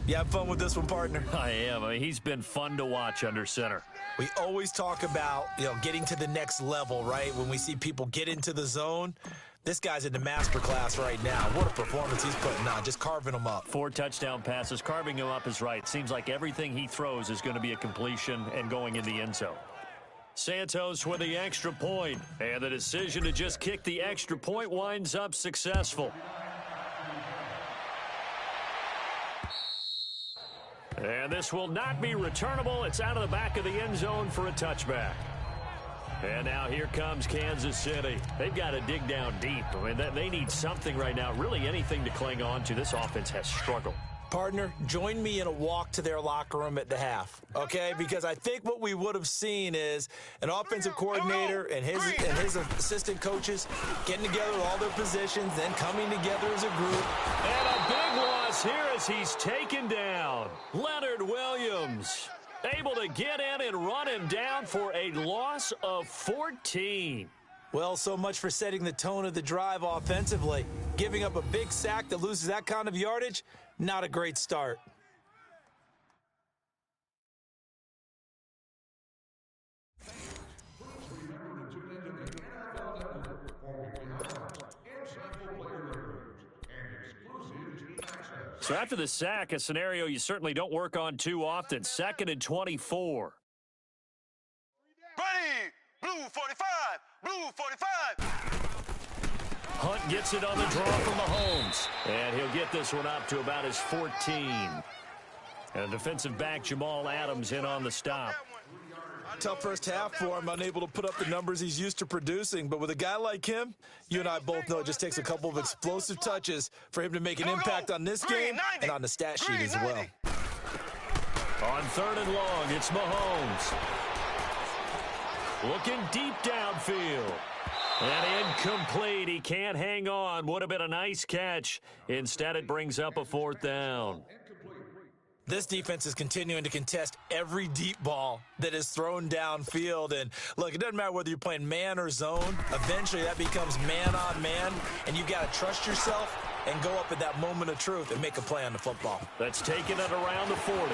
Speaker 3: You have fun with this one, partner?
Speaker 2: I am. I mean, he's been fun to watch under center.
Speaker 3: We always talk about, getting to the next level, right? When we see people get into the zone, this guy's in the master class right now. What a performance he's putting on, just carving them up.
Speaker 2: 4 touchdown passes. Carving him up is right. Seems like everything he throws is going to be a completion and going in the end zone. Santos with the extra point, and the decision to just kick the extra point winds up successful. And this will not be returnable. It's out of the back of the end zone for a touchback. And now here comes Kansas City. They've got to dig down deep. I mean, they need something right now, really anything to cling on to. This offense has struggled.
Speaker 3: Partner, join me in a walk to their locker room at the half, okay? Because I think what we would have seen is an offensive coordinator and his assistant coaches getting together with all their positions, then coming together as a group.
Speaker 2: And a big loss here as he's taken down. Leonard Williams able to get in and run him down for a loss of 14.
Speaker 3: Well, so much for setting the tone of the drive offensively. Giving up a big sack that loses that kind of yardage, not a great start.
Speaker 2: So after the sack, a scenario you certainly don't work on too often. 2nd and 24.
Speaker 4: Ready! Blue 45! Blue 45!
Speaker 2: Hunt gets it on the draw from Mahomes. And he'll get this one up to about his 14. And defensive back Jamal Adams in on the stop.
Speaker 3: Tough first half for him, unable to put up the numbers he's used to producing. But with a guy like him, you and I both know it just takes a couple of explosive touches for him to make an impact on this game and on the stat sheet as well.
Speaker 2: On 3rd and long, it's Mahomes. Looking deep downfield. And incomplete. He can't hang on. Would have been a nice catch. Instead, it brings up a 4th down.
Speaker 3: This defense is continuing to contest every deep ball that is thrown downfield. And, look, it doesn't matter whether you're playing man or zone. Eventually, that becomes man on man, and you've got to trust yourself and go up at that moment of truth and make a play on the football.
Speaker 2: That's taken it around the 40.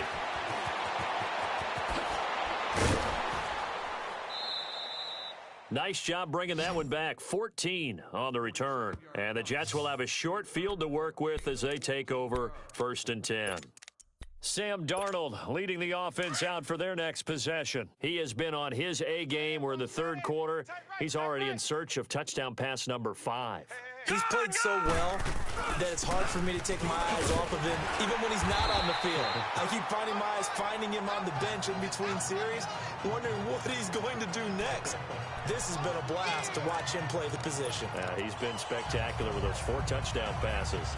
Speaker 2: Nice job bringing that one back. 14 on the return. And the Jets will have a short field to work with as they take over 1st and 10. Sam Darnold leading the offense out for their next possession. He has been on his A game. We're in the 3rd quarter. He's already in search of touchdown pass number 5.
Speaker 3: He's played so well that it's hard for me to take my eyes off of him, even when he's not on the field. I keep finding my eyes finding him on the bench in between series, wondering what he's going to do next. This has been a blast to watch him play the position.
Speaker 2: Yeah, he's been spectacular with those 4 touchdown passes.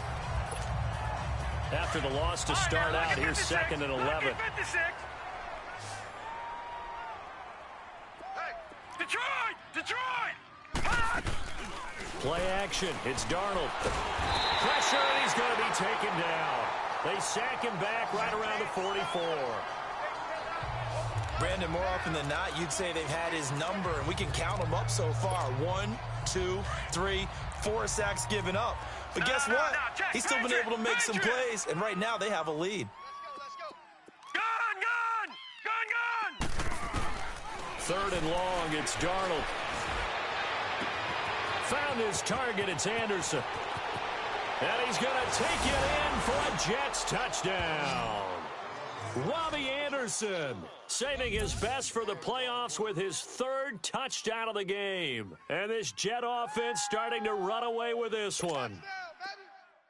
Speaker 2: After the loss to start out, here's 2nd and 11.
Speaker 4: Detroit!
Speaker 2: Play action. It's Darnold. Pressure, and he's going to be taken down. They sack him back right around the 44.
Speaker 3: Brandon, more often than not, you'd say they've had his number, and we can count them up so far. 1, 2, 3, 4 sacks given up. But guess what? He's still been able to make some plays, and right now they have a lead.
Speaker 4: Gun!
Speaker 2: 3rd and long, it's Darnold. Found his target, it's Anderson. And he's going to take it in for a Jets touchdown. Robbie Anderson saving his best for the playoffs with his 3rd touchdown of the game. And this Jet offense starting to run away with this one.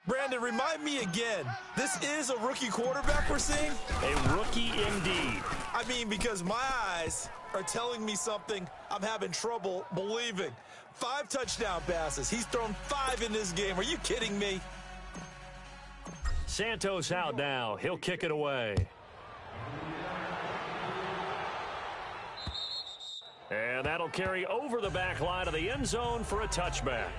Speaker 3: Brandon, remind me again, this is a rookie quarterback we're seeing?
Speaker 2: A rookie indeed.
Speaker 3: I mean, because my eyes are telling me something I'm having trouble believing. 5 touchdown passes. He's thrown 5 in this game. Are you kidding me?
Speaker 2: Santos out now. He'll kick it away. And that'll carry over the back line of the end zone for a touchback.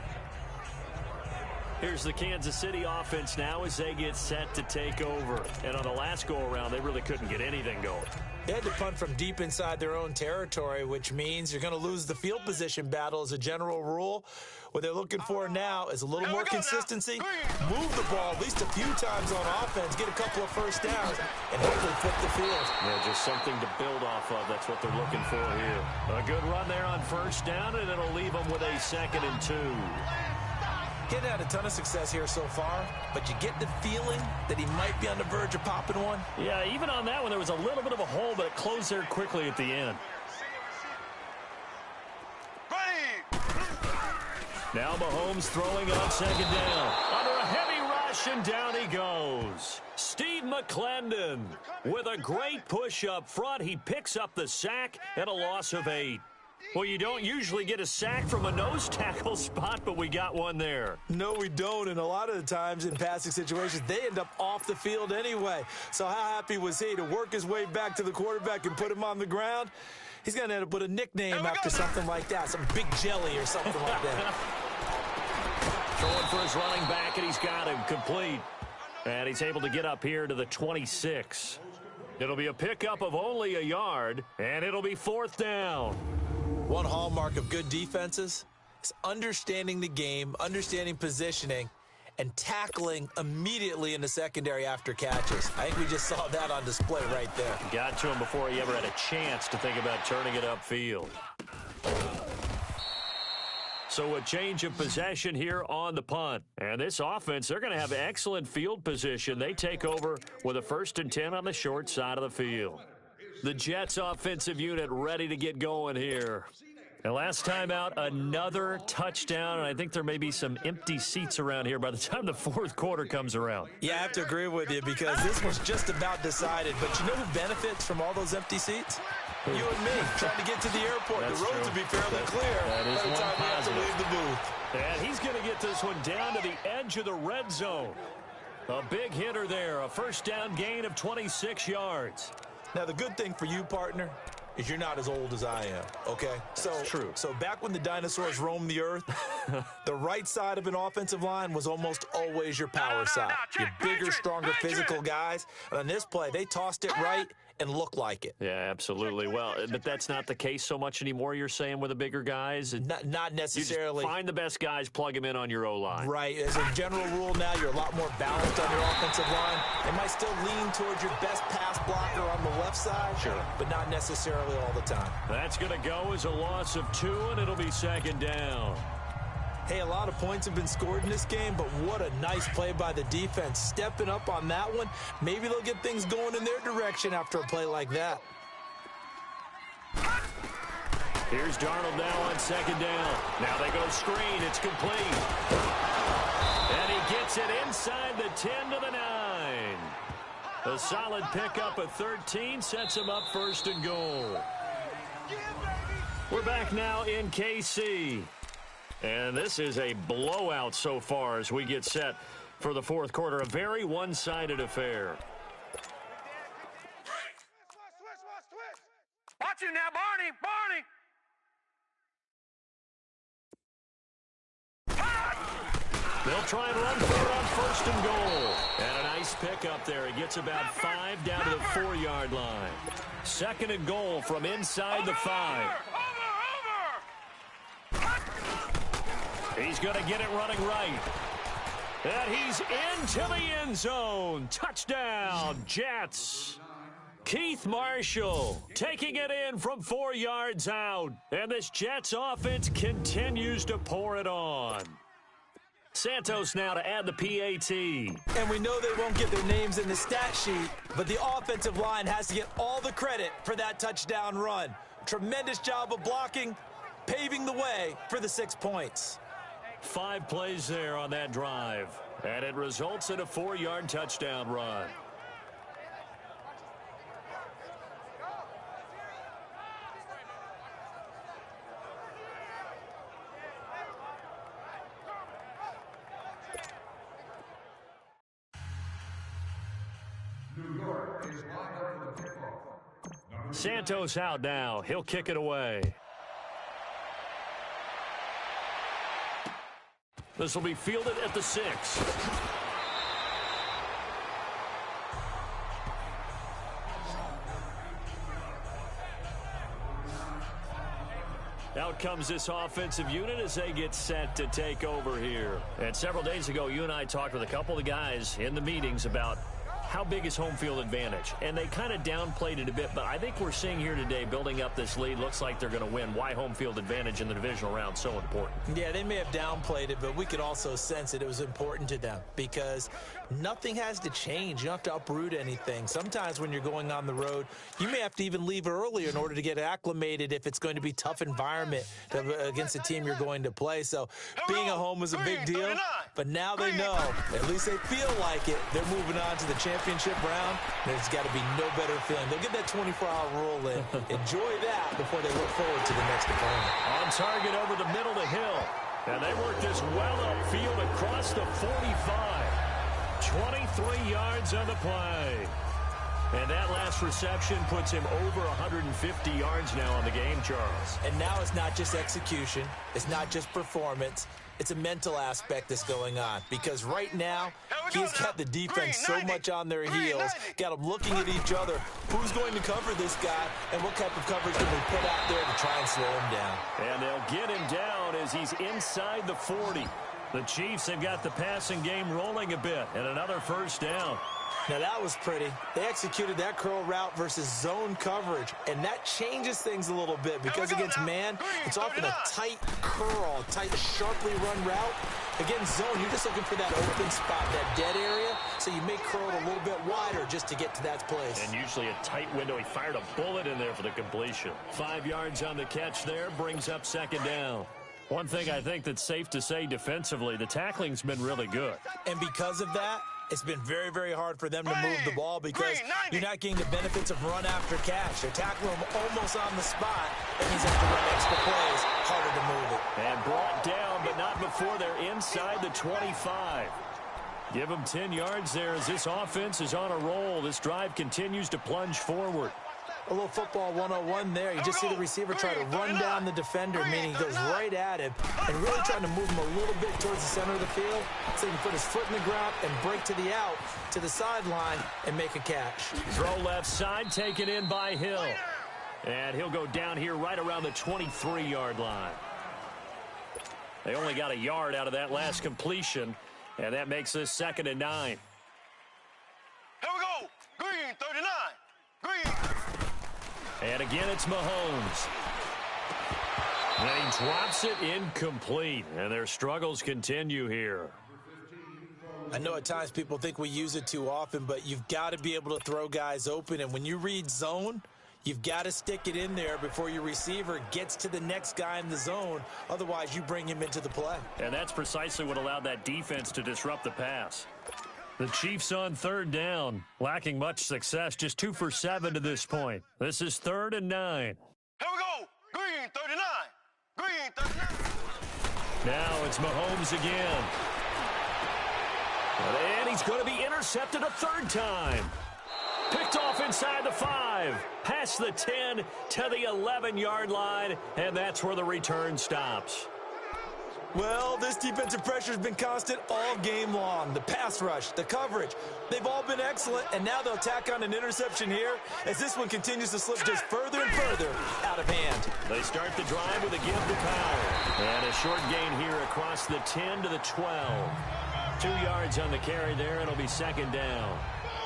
Speaker 2: Here's the Kansas City offense now as they get set to take over. And on the last go-around, they really couldn't get anything going.
Speaker 3: They had to punt from deep inside their own territory, which means you're going to lose the field position battle as a general rule. What they're looking for now is a little more consistency, move the ball at least a few times on offense, get a couple of first downs, and hopefully flip the field.
Speaker 2: Yeah, just something to build off of. That's what they're looking for here. A good run there on first down, and it'll leave them with a 2nd and 2.
Speaker 3: Getting had a ton of success here so far, but you get the feeling that he might be on the verge of popping one.
Speaker 2: Yeah, even on that one, there was a little bit of a hole, but it closed there quickly at the end. Now Mahomes throwing on second down. Under a heavy rush, and down he goes. Steve McClendon with a great push up front. He picks up the sack and a loss of 8. Well, you don't usually get a sack from a nose tackle spot, but we got one there.
Speaker 3: No, we don't, and a lot of the times in passing situations, they end up off the field anyway. So how happy was he to work his way back to the quarterback and put him on the ground? He's going to end up with a nickname after something like that, some big jelly or something like that.
Speaker 2: Throwing for his running back, and he's got him complete. And he's able to get up here to the 26. It'll be a pickup of only a yard, and it'll be 4th down.
Speaker 3: One hallmark of good defenses is understanding the game, understanding positioning, and tackling immediately in the secondary after catches. I think we just saw that on display right there.
Speaker 2: Got to him before he ever had a chance to think about turning it upfield. So a change of possession here on the punt. And this offense, they're going to have excellent field position. They take over with a 1st and 10 on the short side of the field. The Jets offensive unit ready to get going here. And last time out, another touchdown, and I think there may be some empty seats around here by the time the 4th quarter comes around.
Speaker 3: Yeah, I have to agree with you because this was just about decided. But you know who benefits from all those empty seats? You and me, trying to get to the airport.
Speaker 2: That's
Speaker 3: the roads will be fairly clear by the time we have to leave the booth.
Speaker 2: And he's going to get this one down to the edge of the red zone. A big hitter there, a 1st down gain of 26 yards.
Speaker 3: Now, the good thing for you, partner, is you're not as old as I am, okay?
Speaker 2: That's true.
Speaker 3: So back when the dinosaurs roamed the earth, the right side of an offensive line was almost always your power side. Your bigger, stronger physical guys. And on this play, they tossed it right and looked like it.
Speaker 2: Yeah, absolutely. Well, but that's not the case so much anymore, you're saying, with the bigger guys?
Speaker 3: Not necessarily.
Speaker 2: You just find the best guys, plug them in on your O-line.
Speaker 3: Right. As a general rule now, you're a lot more balanced on your offensive line. They might still lean towards your best pass blocker on the left side,
Speaker 2: sure,
Speaker 3: but not necessarily all the time.
Speaker 2: That's going to go as a loss of 2, and it'll be 2nd down.
Speaker 3: Hey, a lot of points have been scored in this game, but what a nice play by the defense. Stepping up on that one, maybe they'll get things going in their direction after a play like that.
Speaker 2: Here's Darnold now on 2nd down. Now they go screen. It's complete. And he gets it inside the 10 to the 9. A solid pickup of 13 sets him up 1st and goal. We're back now in KC. And this is a blowout so far as we get set for the 4th quarter. A very one-sided affair.
Speaker 4: Watch him now, Barney!
Speaker 2: They'll try and run for it on 1st and goal. And a nice pickup there. He gets about 5 down to the 4-yard line. 2nd and goal from inside the 5. He's going to get it running right. And he's into the end zone. Touchdown, Jets. Keith Marshall taking it in from 4 yards out. And this Jets offense continues to pour it on. Santos now to add the PAT.
Speaker 3: And we know they won't get their names in the stat sheet, but the offensive line has to get all the credit for that touchdown run. Tremendous job of blocking, paving the way for the 6 points.
Speaker 2: 5 plays there on that drive, and it results in a 4-yard touchdown run.
Speaker 6: New York is lined up for the kickoff.
Speaker 2: Santos out now. He'll kick it away. This will be fielded at the 6. Out comes this offensive unit as they get set to take over here. And several days ago, you and I talked with a couple of the guys in the meetings about how big is home field advantage? And they kind of downplayed it a bit, but I think we're seeing here today, building up this lead, looks like they're going to win. Why home field advantage in the divisional round so important?
Speaker 3: Yeah, they may have downplayed it, but we could also sense it was important to them because nothing has to change. You don't have to uproot anything. Sometimes when you're going on the road, you may have to even leave earlier in order to get acclimated if it's going to be a tough environment against the team you're going to play. So being at home is a big deal, but now they know, at least they feel like it, they're moving on to the championship round. There's got to be no better feeling. They'll get that 24-hour rule in. Enjoy that before they look forward to the next opponent.
Speaker 2: On target over the middle to Hill. And they work this well upfield across the 45. 23 yards on the play. And that last reception puts him over 150 yards now on the game, Charles.
Speaker 3: And now it's not just execution. It's not just performance. It's a mental aspect that's going on. Because right now, he's got the defense so much on their heels, got them looking at each other. Who's going to cover this guy, and what type of coverage can we put out there to try and slow him down?
Speaker 2: And they'll get him down as he's inside the 40. The Chiefs have got the passing game rolling a bit, and another first down.
Speaker 3: Now, that was pretty. They executed that curl route versus zone coverage, and that changes things a little bit because against man, it's often a tight curl, tight, sharply run route. Against zone, you're just looking for that open spot, that dead area, so you may curl it a little bit wider just to get to that place.
Speaker 2: And usually a tight window. He fired a bullet in there for the completion. 5 yards on the catch there, brings up second down. One thing I think that's safe to say defensively, the tackling's been really good.
Speaker 3: And because of that, it's been very, very hard for them to move the ball because you're not getting the benefits of run after catch. They're tackling them almost on the spot. That means they have to run extra plays, harder to move it.
Speaker 2: And brought down, but not before they're inside the 25. Give them 10 yards there as this offense is on a roll. This drive continues to plunge forward.
Speaker 3: A little football 101 there. You just see the receiver try to run down the defender, meaning he goes right at him and really trying to move him a little bit towards the center of the field so he can put his foot in the ground and break to the out, to the sideline, and make a catch.
Speaker 2: Throw left side, taken in by Hill. And he'll go down here right around the 23-yard line. They only got a yard out of that last completion, and that makes this 2nd and 9.
Speaker 4: Here we go. Green, 39. Green.
Speaker 2: And again, it's Mahomes. And he drops it incomplete. And their struggles continue here.
Speaker 3: I know at times people think we use it too often, but you've got to be able to throw guys open. And when you read zone, you've got to stick it in there before your receiver gets to the next guy in the zone. Otherwise, you bring him into the play.
Speaker 2: And that's precisely what allowed that defense to disrupt the pass. The Chiefs on 3rd down, lacking much success, just 2 for 7 to this point. This is 3rd and 9.
Speaker 4: Here we go. Green, 39. Green, 39.
Speaker 2: Now it's Mahomes again. And he's going to be intercepted a 3rd time. Picked off inside the 5, past the 10 to the 11-yard line, and that's where the return stops.
Speaker 3: Well, this defensive pressure has been constant all game long. The pass rush, the coverage, they've all been excellent, and now they'll tack on an interception here as this one continues to slip just further and further out of hand.
Speaker 2: They start the drive with a give to Powell. And a short gain here across the 10 to the 12. 2 yards on the carry there, and it'll be 2nd down.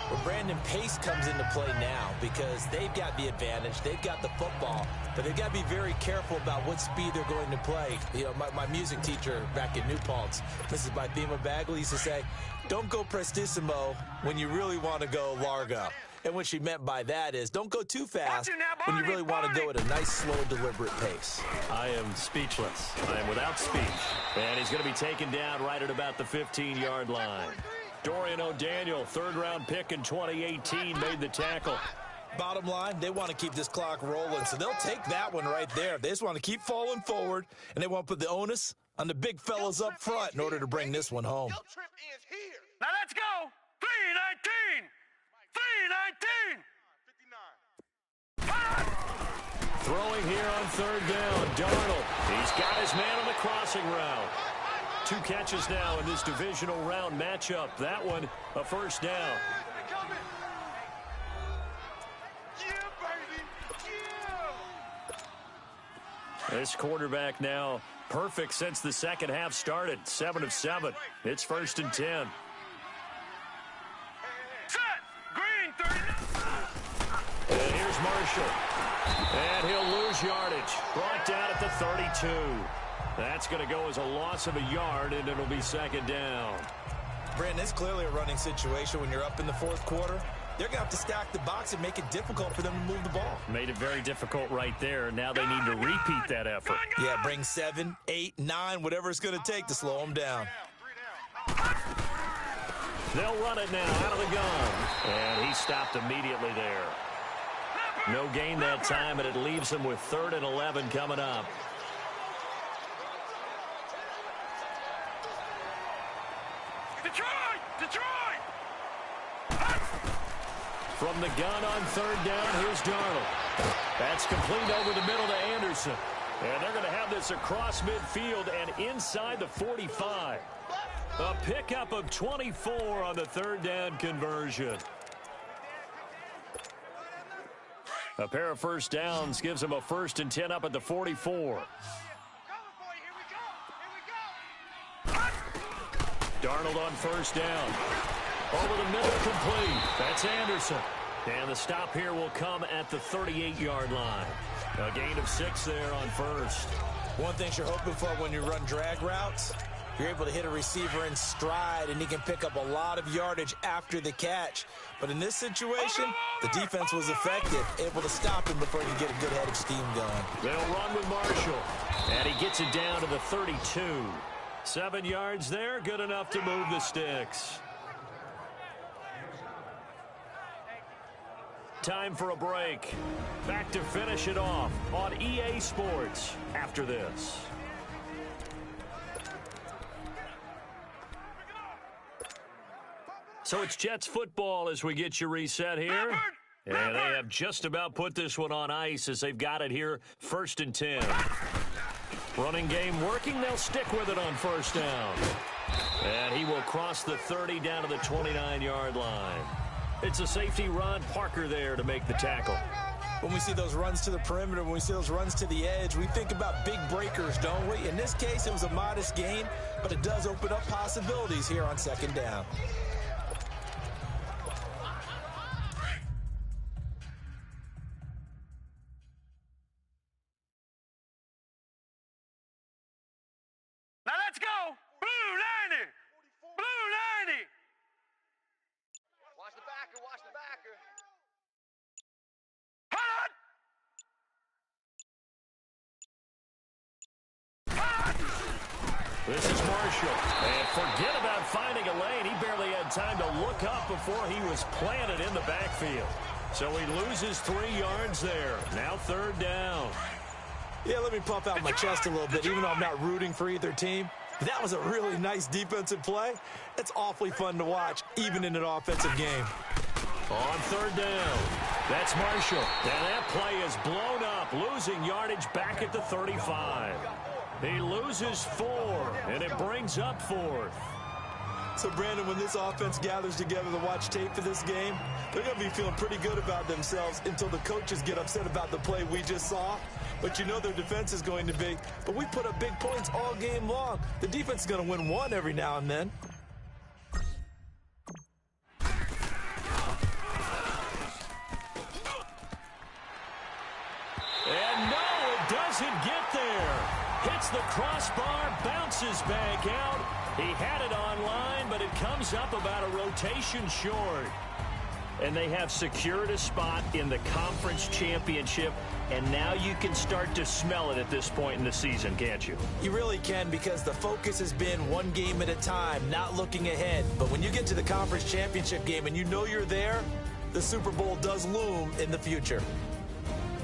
Speaker 3: Well, Brandon, pace comes into play now because they've got the advantage. They've got the football, but they've got to be very careful about what speed they're going to play. You know, my music teacher back in New Paltz, Mrs. Bythema Bagley, used to say, don't go prestissimo when you really want to go largo. And what she meant by that is don't go too fast when you really want to go at a nice, slow, deliberate pace.
Speaker 2: I am speechless. I am without speech. And he's going to be taken down right at about the 15-yard line. Dorian O'Daniel, 3rd-round pick in 2018, made the tackle.
Speaker 3: Bottom line, they want to keep this clock rolling, so they'll take that one right there. They just want to keep falling forward, and they want to put the onus on the big fellas up front in order to bring this one home.
Speaker 4: Now let's go. 319. 319.
Speaker 2: Throwing here on 3rd down, Darnold. He's got his man on the crossing route. 2 catches now in this divisional round matchup. That one, a first down. This quarterback now perfect since the second half started. 7 of 7. It's 1st and 10.
Speaker 4: Set.
Speaker 2: Marshall. And he'll lose yardage. Brought down at the 32. That's going to go as a loss of a yard, and it'll be second down.
Speaker 3: Brandon, it's clearly a running situation when you're up in the fourth quarter. They're going to have to stack the box and make it difficult for them to move the ball.
Speaker 2: Made it very difficult right there. Now they need to repeat that effort.
Speaker 3: Yeah, bring 7, 8, 9, whatever it's going to take to slow them down.
Speaker 2: They'll run it now out of the gun. And he stopped immediately there. No gain that time, and it leaves them with 3rd and 11 coming up.
Speaker 4: Detroit!
Speaker 2: From the gun on 3rd down, here's Darnold. That's complete over the middle to Anderson. And they're going to have this across midfield and inside the 45. A pickup of 24 on the 3rd down conversion. A pair of first downs gives them a 1st and 10 up at the 44. Darnold on 1st down. Over the middle, complete. That's Anderson. And the stop here will come at the 38-yard line. A gain of 6 there on 1st.
Speaker 3: One thing you're hoping for when you run drag routes, you're able to hit a receiver in stride, and he can pick up a lot of yardage after the catch. But in this situation, the defense was effective, able to stop him before he could get a good head of steam going.
Speaker 2: They'll run with Marshall. And he gets it down to the 32. 7 yards there, good enough to move the sticks. Time for a break. Back to finish it off on EA Sports after this. So it's Jets football as we get you reset here. And they have just about put this one on ice as they've got it here, 1st and 10. Running game working. They'll stick with it on 1st down. And he will cross the 30 down to the 29-yard line. It's a safety, Ron Parker, there to make the tackle.
Speaker 3: When we see those runs to the perimeter, when we see those runs to the edge, we think about big breakers, don't we? In this case, it was a modest gain, but it does open up possibilities here on 2nd down.
Speaker 4: Now let's go! Blue 90! Blue 90!
Speaker 7: Watch the backer, watch the backer.
Speaker 2: This is Marshall. And forget about finding a lane. He barely had time to look up before he was planted in the backfield. So he loses 3 yards there. Now 3rd down.
Speaker 3: Yeah, let me puff out my chest a little bit, even though I'm not rooting for either team. That was a really nice defensive play. It's awfully fun to watch, even in an offensive game.
Speaker 2: On 3rd down, that's Marshall. And that play is blown up, losing yardage back at the 35. He loses 4, and it brings up 4th.
Speaker 3: So, Brandon, when this offense gathers together to watch tape for this game, they're going to be feeling pretty good about themselves until the coaches get upset about the play we just saw. But you know their defense is going to be. But we put up big points all game long. The defense is going to win one every now and then.
Speaker 2: And no, it doesn't get there. Hits the crossbar, bounces back out. He had it online, but it comes up about a rotation short. And they have secured a spot in the conference championship, and now you can start to smell it at this point in the season, can't you?
Speaker 3: You really can, because the focus has been one game at a time, not looking ahead. But when you get to the conference championship game and you know you're there, the Super Bowl does loom in the future.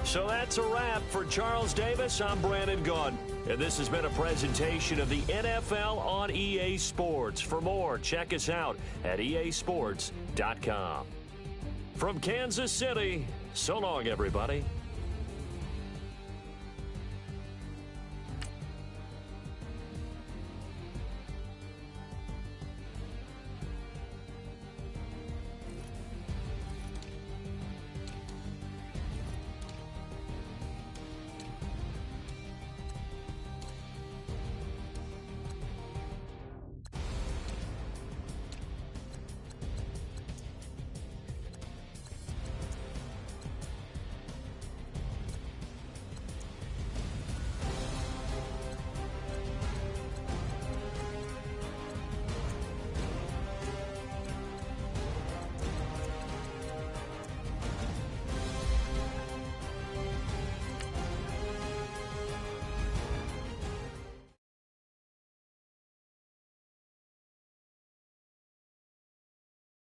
Speaker 2: So that's a wrap for Charles Davis. I'm Brandon Gaudin, and this has been a presentation of the NFL on EA Sports. For more, check us out at easports.com. From Kansas City, so long, everybody.